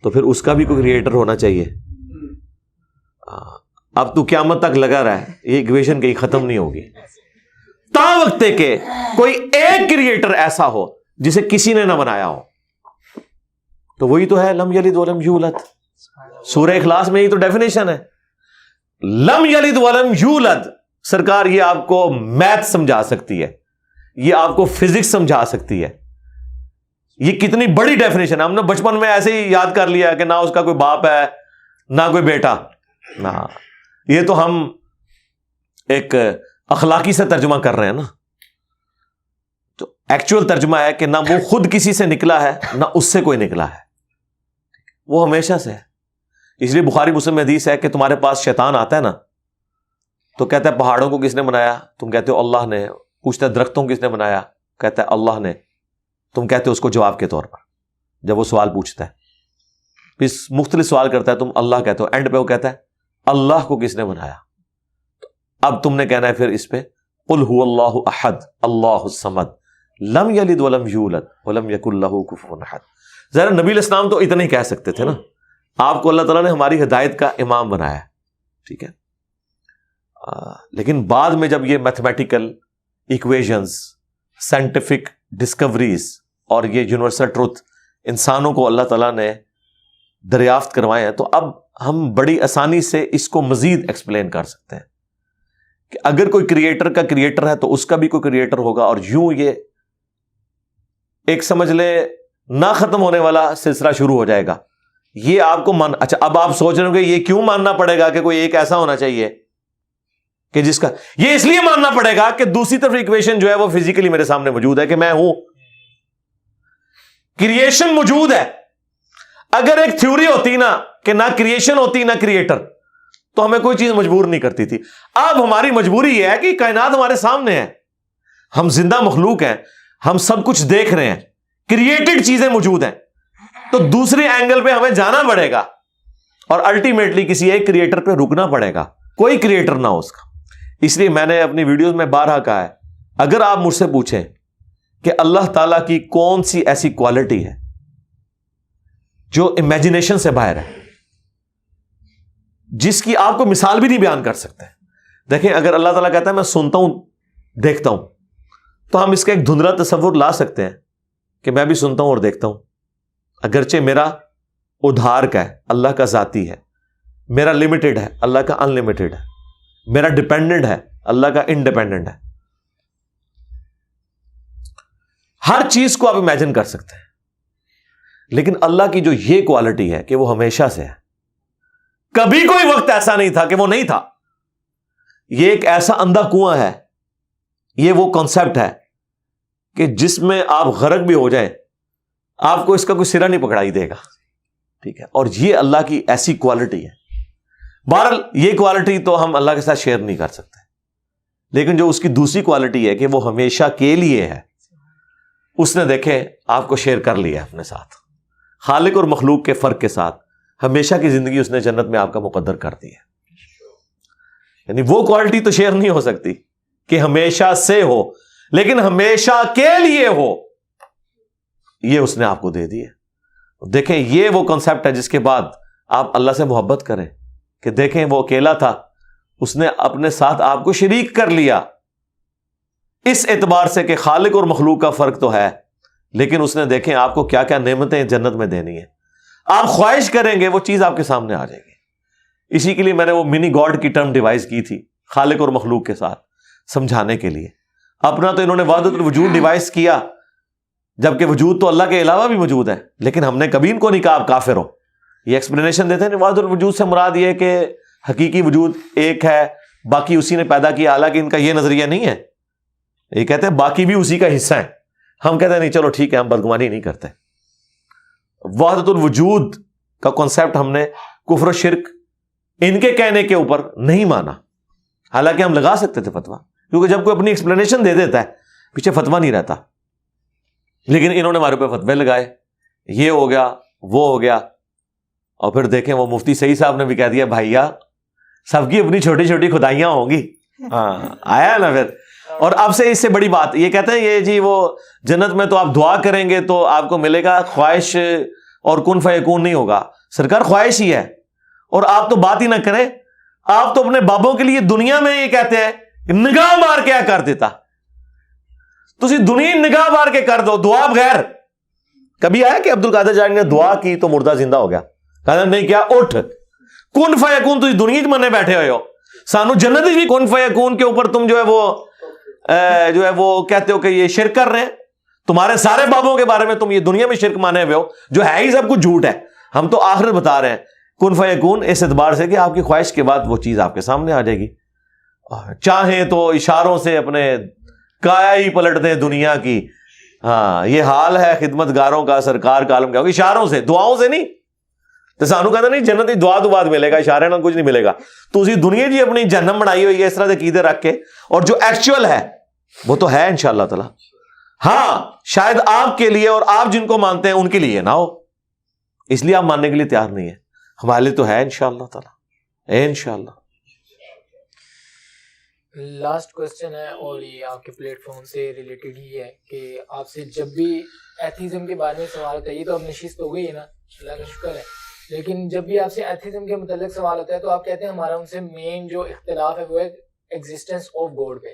تو پھر اس کا بھی کوئی کریٹر ہونا چاہیے. اب تو قیامت تک لگا رہا ہے, یہ ایکویشن کہیں ختم نہیں ہوگی تا وقت کہ کوئی ایک کریٹر ایسا ہو جسے کسی نے نہ بنایا ہو. تو وہی تو ہے لم یلد ولم یولد. سورہ اخلاص میں ہی تو ڈیفینیشن ہے, لم یلد ولم یولد. سرکار یہ آپ کو میتھ سمجھا سکتی ہے, یہ آپ کو فزکس سمجھا سکتی ہے, یہ کتنی بڑی ڈیفینیشن ہے. ہم نے بچپن میں ایسے ہی یاد کر لیا کہ نہ اس کا کوئی باپ ہے نہ کوئی بیٹا, نہ یہ تو ہم ایک اخلاقی سے ترجمہ کر رہے ہیں نا. تو ایکچوئل ترجمہ ہے کہ نہ وہ خود کسی سے نکلا ہے نہ اس سے کوئی نکلا ہے, وہ ہمیشہ سے ہے. اس لیے بخاری مسلم میں حدیث ہے کہ تمہارے پاس شیطان آتا ہے نا تو کہتا ہے پہاڑوں کو کس نے بنایا؟ تم کہتے ہو اللہ نے. پوچھتا ہے درختوں کو کس نے بنایا؟ کہتا ہے اللہ نے. تم کہتے ہو اس کو جواب کے طور پر جب وہ سوال پوچھتا ہے, پھر مختلف سوال کرتا ہے, تم اللہ کہتے ہو, اینڈ پہ وہ کہتا ہے اللہ کو کس نے بنایا؟ اب تم نے کہنا ہے پھر اس پہ قل هو اللہ احد اللہ الصمد لم یلد ولم یولد ولم یکن لہ کفوا احد. ذرا نبی علیہ السلام تو اتنا ہی کہہ سکتے تھے نا, آپ کو اللہ تعالیٰ نے ہماری ہدایت کا امام بنایا, ٹھیک ہے. لیکن بعد میں جب یہ میتھمیٹیکل ایکویشنز, سائنٹیفک ڈسکوریز اور یہ یونیورسل ٹروتھ انسانوں کو اللہ تعالیٰ نے دریافت کروائے ہیں, تو اب ہم بڑی آسانی سے اس کو مزید ایکسپلین کر سکتے ہیں کہ اگر کوئی کریٹر کا کریٹر ہے تو اس کا بھی کوئی کریٹر ہوگا. اور یوں یہ ایک سمجھ لے نہ ختم ہونے والا سلسلہ شروع ہو جائے گا. یہ آپ کو اچھا, اب آپ سوچ رہے ہو کہ یہ کیوں ماننا پڑے گا کہ کوئی ایک ایسا ہونا چاہیے کہ جس کا, یہ اس لیے ماننا پڑے گا کہ دوسری طرف ایکویشن جو ہے وہ فزیکلی میرے سامنے موجود ہے کہ میں ہوں, کریشن موجود ہے. اگر ایک تھیوری ہوتی نا کہ نہ کریشن ہوتی نہ کریٹر تو ہمیں کوئی چیز مجبور نہیں کرتی تھی. اب ہماری مجبوری یہ ہے کہ کائنات ہمارے سامنے ہے, ہم زندہ مخلوق ہیں, ہم سب کچھ دیکھ رہے ہیں, کریٹڈ چیزیں موجود ہیں, تو دوسرے اینگل پہ ہمیں جانا پڑے گا اور الٹیمیٹلی کسی ایک کریٹر پہ رکنا پڑے گا, کوئی کریٹر نہ ہو اس کا. اس لیے میں نے اپنی ویڈیوز میں بارہا کہا ہے, اگر آپ مجھ سے پوچھیں کہ اللہ تعالیٰ کی کون سی ایسی کوالٹی ہے جو امیجنیشن سے باہر ہے, جس کی آپ کو مثال بھی نہیں بیان کر سکتے. دیکھیں, اگر اللہ تعالیٰ کہتا ہے میں سنتا ہوں دیکھتا ہوں, تو ہم اس کا ایک دھندلا تصور لا سکتے ہیں کہ میں بھی سنتا ہوں اور دیکھتا ہوں, اگرچہ میرا ادھار کا ہے, اللہ کا ذاتی ہے, میرا لمیٹڈ ہے, اللہ کا ان لمیٹڈ ہے, میرا ڈپینڈنٹ ہے, اللہ کا انڈیپینڈنٹ ہے. ہر چیز کو آپ امیجن کر سکتے ہیں, لیکن اللہ کی جو یہ کوالٹی ہے کہ وہ ہمیشہ سے ہے, کبھی کوئی وقت ایسا نہیں تھا کہ وہ نہیں تھا. یہ ایک ایسا اندھا کنواں ہے, یہ وہ کانسیپٹ ہے کہ جس میں آپ غرق بھی ہو جائیں آپ کو اس کا کوئی سرا نہیں پکڑائی دے گا. ٹھیک ہے, اور یہ اللہ کی ایسی کوالٹی ہے. بہرحال یہ کوالٹی تو ہم اللہ کے ساتھ شیئر نہیں کر سکتے, لیکن جو اس کی دوسری کوالٹی ہے کہ وہ ہمیشہ کے لیے ہے, اس نے دیکھیں آپ کو شیئر کر لیا اپنے ساتھ, خالق اور مخلوق کے فرق کے ساتھ ہمیشہ کی زندگی اس نے جنت میں آپ کا مقدر کر دی ہے. یعنی وہ کوالٹی تو شیئر نہیں ہو سکتی کہ ہمیشہ سے ہو, لیکن ہمیشہ کے لیے ہو, یہ اس نے آپ کو دے دی ہے. دیکھیں, یہ وہ کنسپٹ ہے جس کے بعد آپ اللہ سے محبت کریں کہ دیکھیں وہ اکیلا تھا, اس نے اپنے ساتھ آپ کو شریک کر لیا, اس اعتبار سے کہ خالق اور مخلوق کا فرق تو ہے, لیکن اس نے دیکھیں آپ کو کیا کیا نعمتیں جنت میں دینی ہے. آپ خواہش کریں گے وہ چیز آپ کے سامنے آ جائے گی. اسی کے لیے میں نے وہ منی گاڈ کی ٹرم ڈیوائز کی تھی خالق اور مخلوق کے ساتھ سمجھانے کے لیے. اپنا تو انہوں نے وحدت الوجود ڈیوائز کیا, جبکہ وجود تو اللہ کے علاوہ بھی موجود ہے, لیکن ہم نے کبھی ان کو نہیں کہا آپ کافر ہو. یہ ایکسپلینیشن دیتے ہیں وحدت الوجود سے مراد یہ ہے کہ حقیقی وجود ایک ہے, باقی اسی نے پیدا کیا. حالانکہ ان کا یہ نظریہ نہیں ہے, یہ کہتے ہیں باقی بھی اسی کا حصہ ہیں. ہم کہتے ہیں نہیں, چلو ٹھیک ہے, ہم بدگمانی نہیں کرتے. وحدت الوجود کا کانسیپٹ ہم نے کفر و شرک ان کے کہنے کے اوپر نہیں مانا, حالانکہ ہم لگا سکتے تھے فتویٰ, کیونکہ جب کوئی اپنی ایکسپلینیشن دے دیتا ہے پیچھے فتویٰ نہیں رہتا. لیکن انہوں نے ہمارے اوپر فتوے لگائے, یہ ہو گیا وہ ہو گیا, اور پھر دیکھیں وہ مفتی سعید صاحب نے بھی کہہ دیا بھائیا سب کی اپنی چھوٹی چھوٹی خدائیاں ہوں گی. ہاں آیا نا پھر. اور اب سے اس سے بڑی بات یہ کہتے ہیں یہ جی وہ جنت میں تو آپ دعا کریں گے تو آپ کو ملے گا, خواہش اور کن فیکون نہیں ہوگا. سرکار خواہش ہی ہے, اور آپ تو بات ہی نہ کریں, آپ تو اپنے بابوں کے لیے دنیا میں یہ کہتے ہیں نگاہ مار کے کر دیتا, تسی دنیا نگاہ مار کے کر دو دعا بغیر. کبھی آیا کہ عبد القادر جانی نے دعا کی تو مردہ زندہ ہو گیا؟ کہا نہیں, کیا اٹھ کن فیکون, تسی دنیا چ منے بیٹھے ہوئے ہو, سانو جنت بھی کن فیکون کے اوپر تم جو ہے وہ کہتے ہو کہ یہ شرک کر رہے ہیں. تمہارے سارے بابوں کے بارے میں تم یہ دنیا میں شرک مانے ہوئے ہو, جو ہے ہی سب کچھ جھوٹ ہے. ہم تو آخرت بتا رہے ہیں کن فیکون اس اعتبار سے کہ آپ کی خواہش کے بعد وہ چیز آپ کے سامنے آ جائے گی. چاہیں تو اشاروں سے اپنے کایا ہی پلٹ دیں دنیا کی. ہاں یہ حال ہے خدمت گاروں کا, سرکار کا عالم کیا ہوگا, اشاروں سے, دعاؤں سے نہیں. تو سانو کہتا نہیں جنت کی دعا تو بعد ملے گا, اشارے نہ کچھ نہیں ملے گا. تو اسی دنیا جی اپنی جہنم بنائی ہوئی ہے اس طرح سے عقیدے رکھ کے, اور جو ایکچوئل ہے وہ تو ہے انشاءاللہ تعالی. ہاں شاید آپ کے لیے اور آپ جن کو مانتے ہیں ان کے لیے نہ ہو, اس لیے آپ ماننے کے لیے تیار نہیں ہے. ہمارے لیے تو ہے انشاءاللہ تعالی, انشاءاللہ. لاسٹ کوسچن ہے, اور یہ آپ کے پلیٹ فارم سے ریلیٹڈ ہی ہے کہ آپ سے جب بھی ایتھیزم کے بارے میں سوال ہوتا ہے, یہ تو اب نشست ہو گئی ہے نا, اللہ کا شکر ہے, لیکن جب بھی آپ سے ایتھیزم کے متعلق سوال ہوتا ہے تو آپ کہتے ہیں ہمارا ان سے مین جو اختلاف ہے وہ ہے ایگزسٹنس آف گاڈ پہ.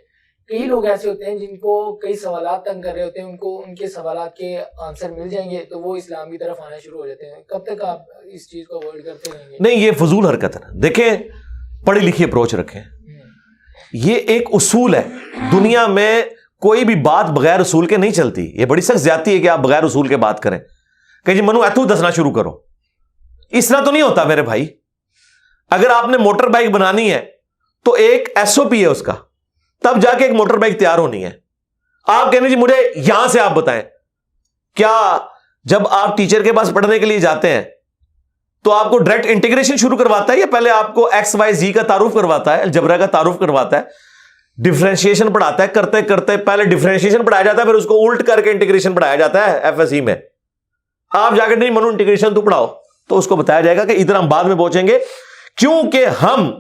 کئی لوگ ایسے ہوتے ہیں جن کو کئی سوالات تنگ کر رہے ہوتے ہیں, ان کو ان کے سوالات کے آنسر مل جائیں گے تو وہ اسلام کی طرف آنا شروع ہو جاتے ہیں. کب تک آپ اس چیز کو اوائڈ کرتے رہیں گے؟ نہیں, یہ فضول حرکت ہے. دیکھیں پڑھی لکھی اپروچ رکھیں, یہ ایک اصول ہے. دنیا میں کوئی بھی بات بغیر اصول کے نہیں چلتی. یہ بڑی سخت زیادتی ہے کہ آپ بغیر اصول کے بات کریں کہ جی منو ایتھو دسنا شروع کرو. اس طرح تو نہیں ہوتا میرے بھائی. اگر آپ نے موٹر بائک بنانی ہے تو ایک ایس او پی ہے اس کا, تب جا کے ایک موٹر بائک تیار ہونی ہے. آپ کہنے جی مجھے یہاں سے آپ بتائیں, کیا جب آپ ٹیچر کے پاس پڑھنے کے لیے جاتے ہیں تو آپ کو ڈائریکٹ انٹیگریشن شروع کرواتا ہے یا پہلے آپ کو ایکس وائی زی کا تعارف کرواتا ہے, الجبرا کا تعارف کرواتا ہے, ڈفرینشیشن پڑھاتا ہے, کرتے کرتے پہلے ڈفرینشیشن پڑھایا جاتا ہے, پھر اس کو الٹ کر کے انٹیگریشن پڑھایا جاتا ہے ایف ایس ای میں. آپ جا کے نہیں منو انٹیگریشن تو پڑھاؤ, تو اس کو بتایا جائے گا کہ ادھر ہم بعد میں پہنچیں گے, کیونکہ ہم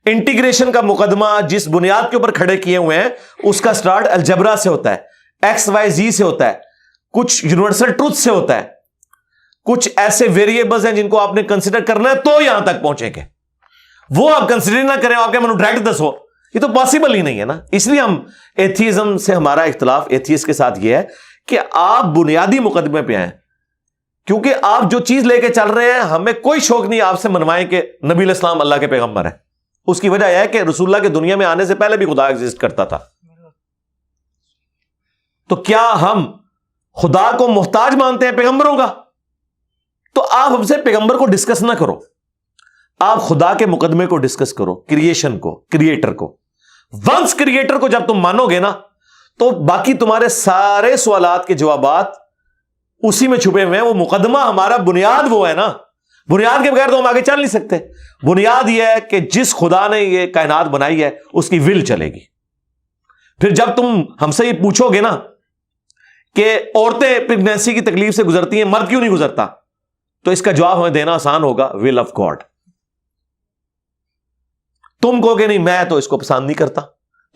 انٹیگریشن کا مقدمہ جس بنیاد کے اوپر کھڑے کیے ہوئے ہیں اس کا سٹارٹ الجبرا سے ہوتا ہے, ایکس وائی زی سے ہوتا ہے, کچھ یونیورسل ٹروتھ سے ہوتا ہے, کچھ ایسے ویریبلز ہیں جن کو آپ نے کنسیڈر کرنا ہے تو یہاں تک پہنچیں گے. وہ آپ کنسیڈر نہ کریں, آپ کے منو ڈائریکٹ دسو, یہ تو پاسبل ہی نہیں ہے نا. اس لیے ہم ایتھیزم سے ہمارا اختلاف ایتھیسٹ کے ساتھ یہ ہے کہ آپ بنیادی مقدمے پہ آئیں, کیونکہ آپ جو چیز لے کے چل رہے ہیں ہمیں کوئی شوق نہیں آپ سے منوائیں کہ نبی علیہ السلام اللہ کے پیغمبر ہے. اس کی وجہ یہ ہے کہ رسول اللہ کے دنیا میں آنے سے پہلے بھی خدا ایگزسٹ کرتا تھا. تو کیا ہم خدا کو محتاج مانتے ہیں پیغمبروں کا؟ تو آپ ہم سے پیغمبر کو ڈسکس نہ کرو, آپ خدا کے مقدمے کو ڈسکس کرو, کریشن کو, کریٹر کو. ونس کریٹر کو جب تم مانو گے نا تو باقی تمہارے سارے سوالات کے جوابات اسی میں چھپے ہوئے ہیں. وہ مقدمہ ہمارا بنیاد وہ ہے نا, بنیاد کے بغیر تو ہم آگے چل نہیں سکتے. بنیاد یہ ہے کہ جس خدا نے یہ کائنات بنائی ہے اس کی ول چلے گی. پھر جب تم ہم سے یہ پوچھو گے نا کہ عورتیں پریگنینسی کی تکلیف سے گزرتی ہیں, مرد کیوں نہیں گزرتا, تو اس کا جواب ہمیں دینا آسان ہوگا, ول آف گاڈ. تم کہو گے نہیں میں تو اس کو پسند نہیں کرتا,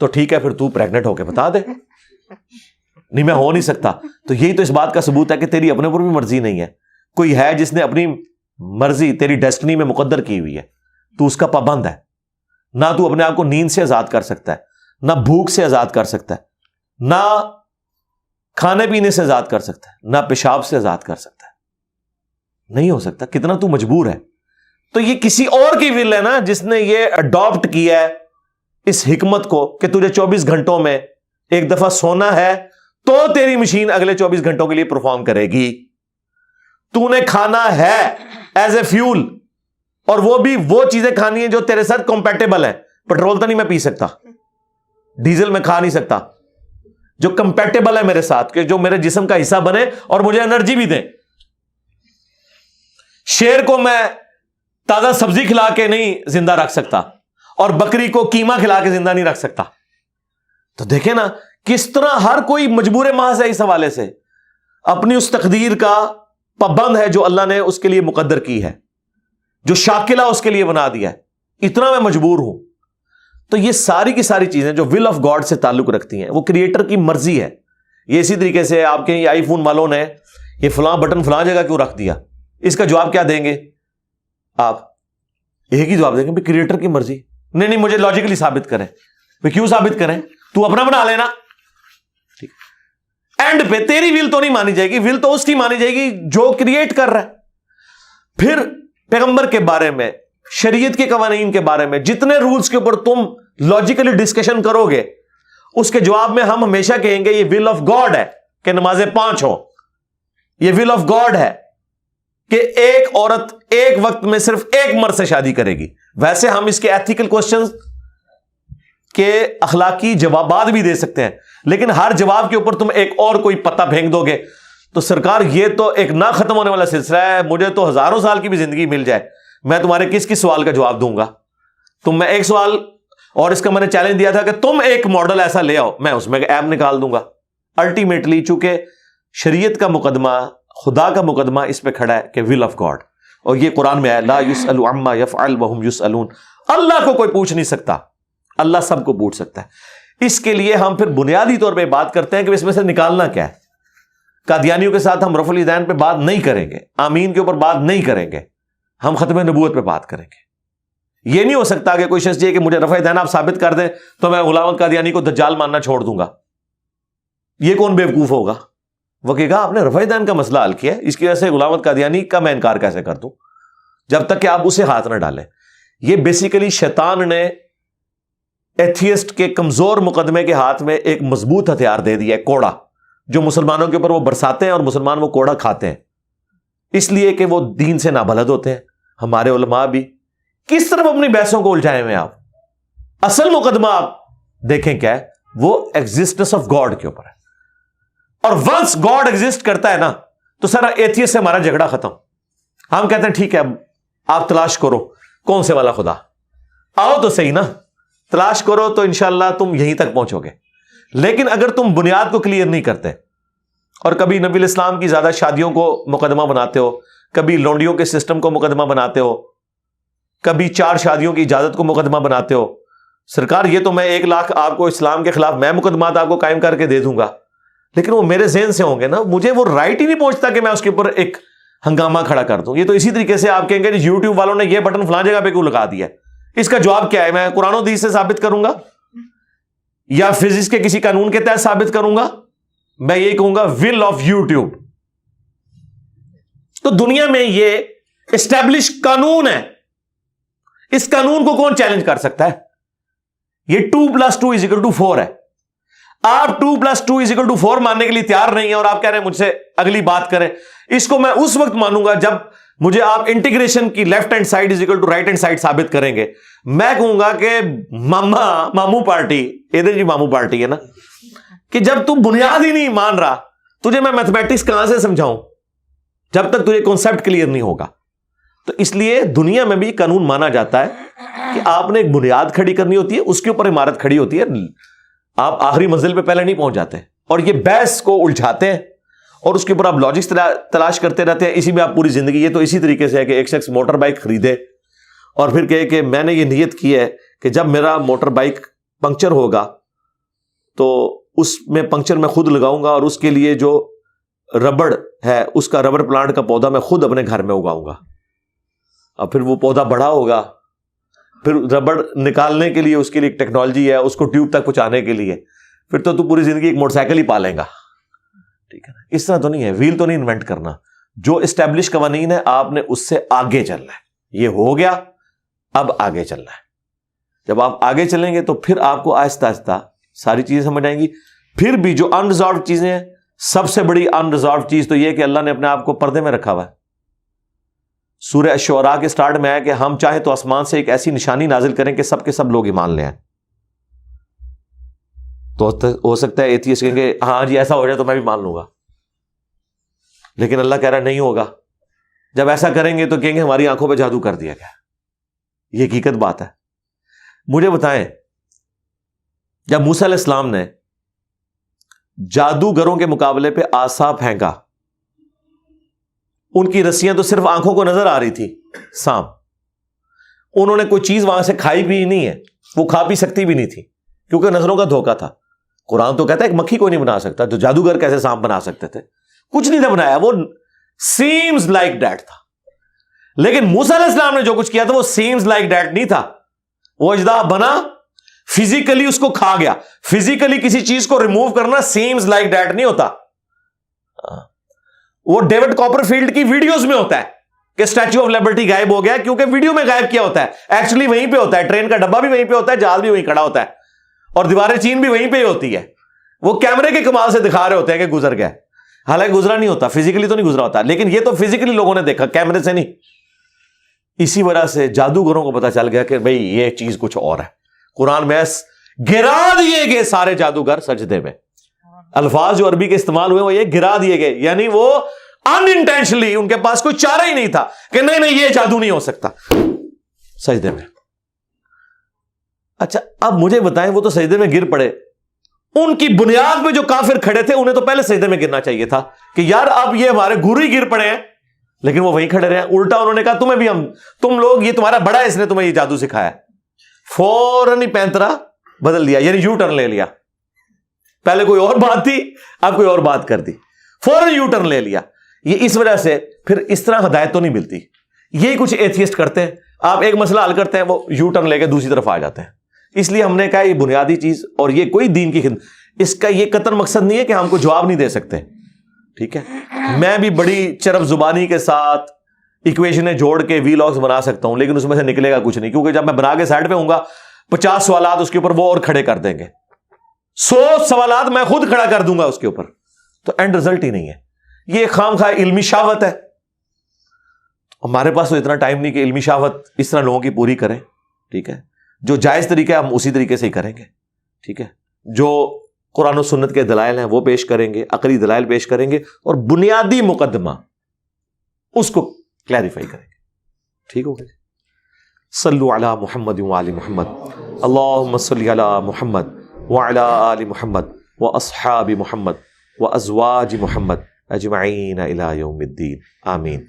تو ٹھیک ہے پھر تو پریگننٹ ہو کے بتا دے, نہیں میں ہو نہیں سکتا. تو یہی تو اس بات کا ثبوت ہے کہ تیری اپنے اوپر بھی مرضی نہیں ہے. کوئی ہے جس نے اپنی مرضی تیری ڈیسٹنی میں مقدر کی ہوئی ہے, تو اس کا پابند ہے. نہ تو اپنے آپ کو نیند سے آزاد کر سکتا ہے, نہ بھوک سے آزاد کر سکتا ہے, نہ کھانے پینے سے آزاد کر سکتا ہے, نہ پیشاب سے آزاد کر سکتا ہے. نہیں ہو سکتا. کتنا تو مجبور ہے. تو یہ کسی اور کی ول ہے نا جس نے یہ اڈاپٹ کیا ہے اس حکمت کو کہ تجھے 24 گھنٹوں میں ایک دفعہ سونا ہے تو تیری مشین اگلے 24 گھنٹوں کے لیے پرفارم کرے گی. تو نے کھانا ہے ایز اے فیول, اور وہ بھی وہ چیزیں کھانی ہیں جو تیرے ساتھ کمپیٹیبل ہیں. پیٹرول تو نہیں میں پی سکتا, ڈیزل میں کھا نہیں سکتا, جو کمپیٹیبل ہے میرے ساتھ, کہ جو میرے جسم کا حصہ بنے اور مجھے انرجی بھی دے. شیر کو میں تازہ سبزی کھلا کے نہیں زندہ رکھ سکتا, اور بکری کو قیمہ کھلا کے زندہ نہیں رکھ سکتا. تو دیکھیں نا کس طرح ہر کوئی مجبور محض ہے اس حوالے سے, اپنی اس تقدیر کا پابند ہے جو اللہ نے اس کے لیے مقدر کی ہے, جو شاکلہ اس کے لیے بنا دیا ہے. اتنا میں مجبور ہوں. تو یہ ساری کی ساری چیزیں جو ول آف گاڈ سے تعلق رکھتی ہیں وہ کریٹر کی مرضی ہے. یہ اسی طریقے سے آپ کے آئی فون والوں نے یہ فلاں بٹن فلاں جگہ کیوں رکھ دیا, اس کا جواب کیا دیں گے آپ؟ ایک ہی جواب دیں گے, کریٹر کی مرضی. نہیں مجھے لاجیکلی ثابت کریں. کیوں ثابت کریں؟ تو اپنا بنا لینا. ٹھیک, اینڈ پہ تیری ول تو نہیں مانی جائے گی, ول تو اس کی مانی جائے گی جو کریٹ کر رہا ہے. پھر پیغمبر کے بارے میں, شریعت کے قوانین کے بارے میں جتنے رولز کے اوپر تم لاجیکلی ڈسکشن کرو گے, اس کے جواب میں ہم ہمیشہ کہیں گے یہ ول آف گاڈ ہے کہ نمازیں 5 ہوں. یہ ول آف گاڈ ہے کہ ایک عورت ایک وقت میں صرف ایک مرد سے شادی کرے گی. ویسے ہم اس کے ایتھیکل کوسچنز کے اخلاقی جوابات بھی دے سکتے ہیں, لیکن ہر جواب کے اوپر تم ایک اور کوئی پتہ پھینک دو گے تو سرکار یہ تو ایک نہ ختم ہونے والا سلسلہ ہے. مجھے تو ہزاروں سال کی بھی زندگی مل جائے, میں تمہارے کس سوال کا جواب دوں گا. تم میں ایک سوال, اور اس کا میں نے چیلنج دیا تھا کہ تم ایک ماڈل ایسا لے آؤ, میں اس میں ایپ نکال دوں گا. الٹیمیٹلی چونکہ شریعت کا مقدمہ, خدا کا مقدمہ اس پہ کھڑا ہے کہ ول آف گاڈ, اور یہ قرآن میں ہے لا یسأل عما یفعل وہم یسألون. اللہ کو کوئی پوچھ نہیں سکتا, اللہ سب کو پوچھ سکتا ہے. اس کے لیے ہم پھر بنیادی طور پہ بات کرتے ہیں کہ اس میں سے نکالنا کیا ہے. قادیانیوں کے ساتھ ہم رفع الیدین پہ بات نہیں کریں گے, آمین کے اوپر بات نہیں کریں گے, ہم ختم نبوت پہ بات کریں گے. یہ نہیں ہو سکتا کہ کوئی شخص یہ کہ مجھے رفع الیدین آپ ثابت کر دیں تو میں غلام احمد قادیانی کو دجال ماننا چھوڑ دوں گا. یہ کون بیوقوف ہوگا؟ وہ کہے گا آپ نے رفع الیدین کا مسئلہ حل کیا ہے, اس کی وجہ سے غلام احمد قادیانی کا میں انکار کیسے کر دوں, جب تک کہ آپ اسے ہاتھ نہ ڈالیں. یہ بیسیکلی شیطان نے ایتھیسٹ کے کمزور مقدمے کے ہاتھ میں ایک مضبوط ہتھیار دے دیا ہے, کوڑا, جو مسلمانوں کے اوپر وہ برساتے ہیں اور مسلمان وہ کوڑا کھاتے ہیں, اس لیے کہ وہ دین سے نابلد ہوتے ہیں. ہمارے علماء بھی کس طرف اپنی بحثوں کو الجھائے ہوئے ہیں. آپ اصل مقدمہ آپ دیکھیں کیا ہے, وہ ایگزسٹنس آف گاڈ کے اوپر ہے. اور ونس گاڈ ایگزسٹ کرتا ہے نا تو سارا ایتھیسٹ سے ہمارا جھگڑا ختم. ہم کہتے ہیں ٹھیک ہے آپ تلاش کرو کون سے والا خدا, آؤ تو صحیح نا, تلاش کرو تو انشاءاللہ تم یہیں تک پہنچو گے. لیکن اگر تم بنیاد کو کلیئر نہیں کرتے, اور کبھی نبی الاسلام کی زیادہ شادیوں کو مقدمہ بناتے ہو، کبھی لونڈیوں کے سسٹم کو مقدمہ بناتے ہو، کبھی 4 شادیوں کی اجازت کو مقدمہ بناتے ہو. سرکار یہ تو میں 1 لاکھ آپ کو اسلام کے خلاف میں مقدمات آپ کو قائم کر کے دے دوں گا، لیکن وہ میرے ذہن سے ہوں گے نا، مجھے وہ رائٹ ہی نہیں پہنچتا کہ میں اس کے اوپر ایک ہنگامہ کھڑا کر دوں. یہ تو اسی طریقے سے آپ کہیں گے یوٹیوب والوں نے یہ بٹن فلاں جگہ پہ کیوں لگا دیا، اس کا جواب کیا ہے؟ میں قرآن و حدیث سے ثابت کروں گا یا فزکس کے کسی قانون کے تحت ثابت کروں گا؟ میں یہ کہوں گا ول آف یوٹیوب. تو دنیا میں یہ اسٹیبلش قانون ہے، اس قانون کو کون چیلنج کر سکتا ہے؟ یہ 2+2=4 ہے. آپ 2+2=4 ماننے کے لیے تیار نہیں ہیں اور آپ کہہ رہے ہیں مجھ سے اگلی بات کریں. اس کو میں اس وقت مانوں گا جب مجھے آپ انٹیگریشن کی left hand side right hand side ثابت کریں گے. میں کہوں گا کہ مامو پارٹی، ادھر جی مامو پارٹی ہے نا، کہ جب تم بنیاد ہی نہیں مان رہا، تجھے میں میتھمیٹکس کہاں سے سمجھاؤں جب تک تجھے کانسیپٹ کلیئر نہیں ہوگا. تو اس لیے دنیا میں بھی قانون مانا جاتا ہے کہ آپ نے ایک بنیاد کھڑی کرنی ہوتی ہے، اس کے اوپر عمارت کھڑی ہوتی ہے. آپ آخری منزل پہ پہلے نہیں پہنچ جاتے اور یہ بحث کو الجھاتے ہیں اور اس کے اوپر آپ لاجکس تلاش کرتے رہتے ہیں. اسی میں آپ پوری زندگی، یہ تو اسی طریقے سے ہے کہ ایک شخص موٹر بائک خریدے اور پھر کہے کہ میں نے یہ نیت کی ہے کہ جب میرا موٹر بائک پنکچر ہوگا تو اس میں پنکچر میں خود لگاؤں گا اور اس کے لیے جو ربڑ ہے اس کا ربڑ پلانٹ کا پودا میں خود اپنے گھر میں اگاؤں گا. اور پھر وہ پودا بڑا ہوگا، پھر ربڑ نکالنے کے لیے اس کے لیے ایک ٹیکنالوجی ہے، اس کو ٹیوب تک پہنچانے کے لیے پھر تو پوری زندگی ایک موٹر سائیکل ہی پالیں گا. ٹھیک ہے نا؟ اس طرح تو نہیں ہے، ویل تو نہیں انوینٹ کرنا. جو اسٹیبلش قوانین ہے آپ نے اس سے آگے چلنا ہے. یہ ہو گیا، اب آگے چلنا ہے. جب آپ آگے چلیں گے تو پھر آپ کو آہستہ آہستہ ساری چیزیں سمجھ آئیں گی. پھر بھی جو انریزالوڈ چیزیں ہیں، سب سے بڑی انریزالوڈ چیز تو یہ کہ اللہ نے اپنے آپ کو پردے میں رکھا ہوا ہے. سورہ الشعراء کے سٹارٹ میں ہے کہ ہم چاہیں تو آسمان سے ایک ایسی نشانی نازل کریں کہ سب کے سب لوگ ایمان لے آئیں. تو ہو سکتا ہے ایتھیسٹ کہیں گے ہاں جی ایسا ہو جائے تو میں بھی مان لوں گا، لیکن اللہ کہہ رہا ہے نہیں ہوگا. جب ایسا کریں گے تو کہیں گے ہماری آنکھوں پہ جادو کر دیا گیا. یہ حقیقت بات ہے. مجھے بتائیں، جب موسیٰ علیہ السلام نے جادوگروں کے مقابلے پہ عصا پھینکا، ان کی رسیاں تو صرف آنکھوں کو نظر آ رہی تھی سانپ، انہوں نے کوئی چیز وہاں سے کھائی بھی نہیں ہے، وہ کھا پی سکتی بھی نہیں تھی کیونکہ نظروں کا دھوکہ تھا. قرآن تو کہتا ہے ایک مکھی کوئی نہیں بنا سکتا، تو جادوگر کیسے سانپ بنا سکتے تھے؟ کچھ نہیں تھا بنایا، وہ سیمز لائک دیٹ تھا. لیکن موسیٰ علیہ السلام نے جو کچھ کیا تھا وہ سیمز لائک دیٹ نہیں تھا. وہ اجدہا بنا، فزیکلی اس کو کھا گیا. فزیکلی کسی چیز کو ریموو کرنا سیمز لائک دیٹ نہیں ہوتا. وہ ڈیوڈ کاپر فیلڈ کی ویڈیوز میں ہوتا ہے کہ اسٹیچو آف لبرٹی غائب ہو گیا، کیونکہ ویڈیو میں غائب کیا ہوتا ہے، ایکچولی وہیں پہ ہوتا ہے. ٹرین کا ڈبہ بھی وہیں پہ ہوتا ہے، جہاز بھی وہیں کھڑا ہوتا ہے اور دیواریں چین بھی وہیں پہ ہی ہوتی ہے. وہ کیمرے کے کمال سے دکھا رہے ہوتے ہیں کہ گزر گیا، حالانکہ گزرا نہیں ہوتا، فزیکلی تو نہیں گزرا ہوتا، لیکن یہ تو فزیکلی لوگوں نے دیکھا، کیمرے سے نہیں. اسی وجہ سے جادوگروں کو پتا چل گیا کہ بھئی یہ چیز کچھ اور ہے. قرآن میں گرا دیے گئے سارے جادوگر سجدے میں. الفاظ جو عربی کے استعمال ہوئے وہ یہ گرا دیے گئے، یعنی وہ انانٹینشنلی، ان کے پاس کوئی چارہ ہی نہیں تھا کہ نہیں یہ جادو نہیں ہو سکتا، سجدے میں. اچھا اب مجھے بتائیں، وہ تو سجدے میں گر پڑے، ان کی بنیاد پہ جو کافر کھڑے تھے انہیں تو پہلے سجدے میں گرنا چاہیے تھا کہ یار اب یہ ہمارے گرو ہی گر پڑے ہیں، لیکن وہ وہیں کھڑے رہے. الٹا انہوں نے کہا تمہیں بھی تم لوگ، یہ تمہارا بڑا ہے، اس نے تمہیں یہ جادو سکھایا. فوراً ہی پینترا بدل دیا، یعنی یو ٹرن لے لیا. پہلے کوئی اور بات تھی، اب کوئی اور بات کر دی، فوراً یو ٹرن لے لیا. یہ اس وجہ سے پھر اس طرح ہدایت تو نہیں ملتی. یہی کچھ ایتھیسٹ کرتے ہیں، آپ ایک مسئلہ حل کرتے ہیں وہ یو ٹرن لے کے دوسری طرف آ جاتے ہیں. اس لیے ہم نے کہا یہ بنیادی چیز، اور یہ کوئی دین کی خدمت، اس کا یہ قطر مقصد نہیں ہے کہ ہم کو جواب نہیں دے سکتے. ٹھیک ہے، میں بھی بڑی چرب زبانی کے ساتھ ایکویشنیں جوڑ کے وی لاگز بنا سکتا ہوں، لیکن اس میں سے نکلے گا کچھ نہیں، کیونکہ جب میں بنا کے سائڈ پہ ہوں گا 50 سوالات اس کے اوپر وہ اور کھڑے کر دیں گے، 100 سوالات میں خود کھڑا کر دوں گا اس کے اوپر، تو اینڈ رزلٹ ہی نہیں ہے. یہ خام خواہ علمی شہوت ہے. ہمارے پاس تو اتنا ٹائم نہیں کہ علمی شہوت اس طرح لوگوں کی پوری کریں. ٹھیک ہے، جو جائز طریقہ ہے ہم اسی طریقے سے ہی کریں گے. ٹھیک ہے، جو قرآن و سنت کے دلائل ہیں وہ پیش کریں گے، عقلی دلائل پیش کریں گے، اور بنیادی مقدمہ اس کو کلیریفائی کریں گے. ٹھیک ہو گیا؟ صلو علی محمد وعلی محمد، اللہم صلی علی محمد وعلی آل محمد واصحاب محمد وازواج محمد اجمعین الی یوم الدین آمین.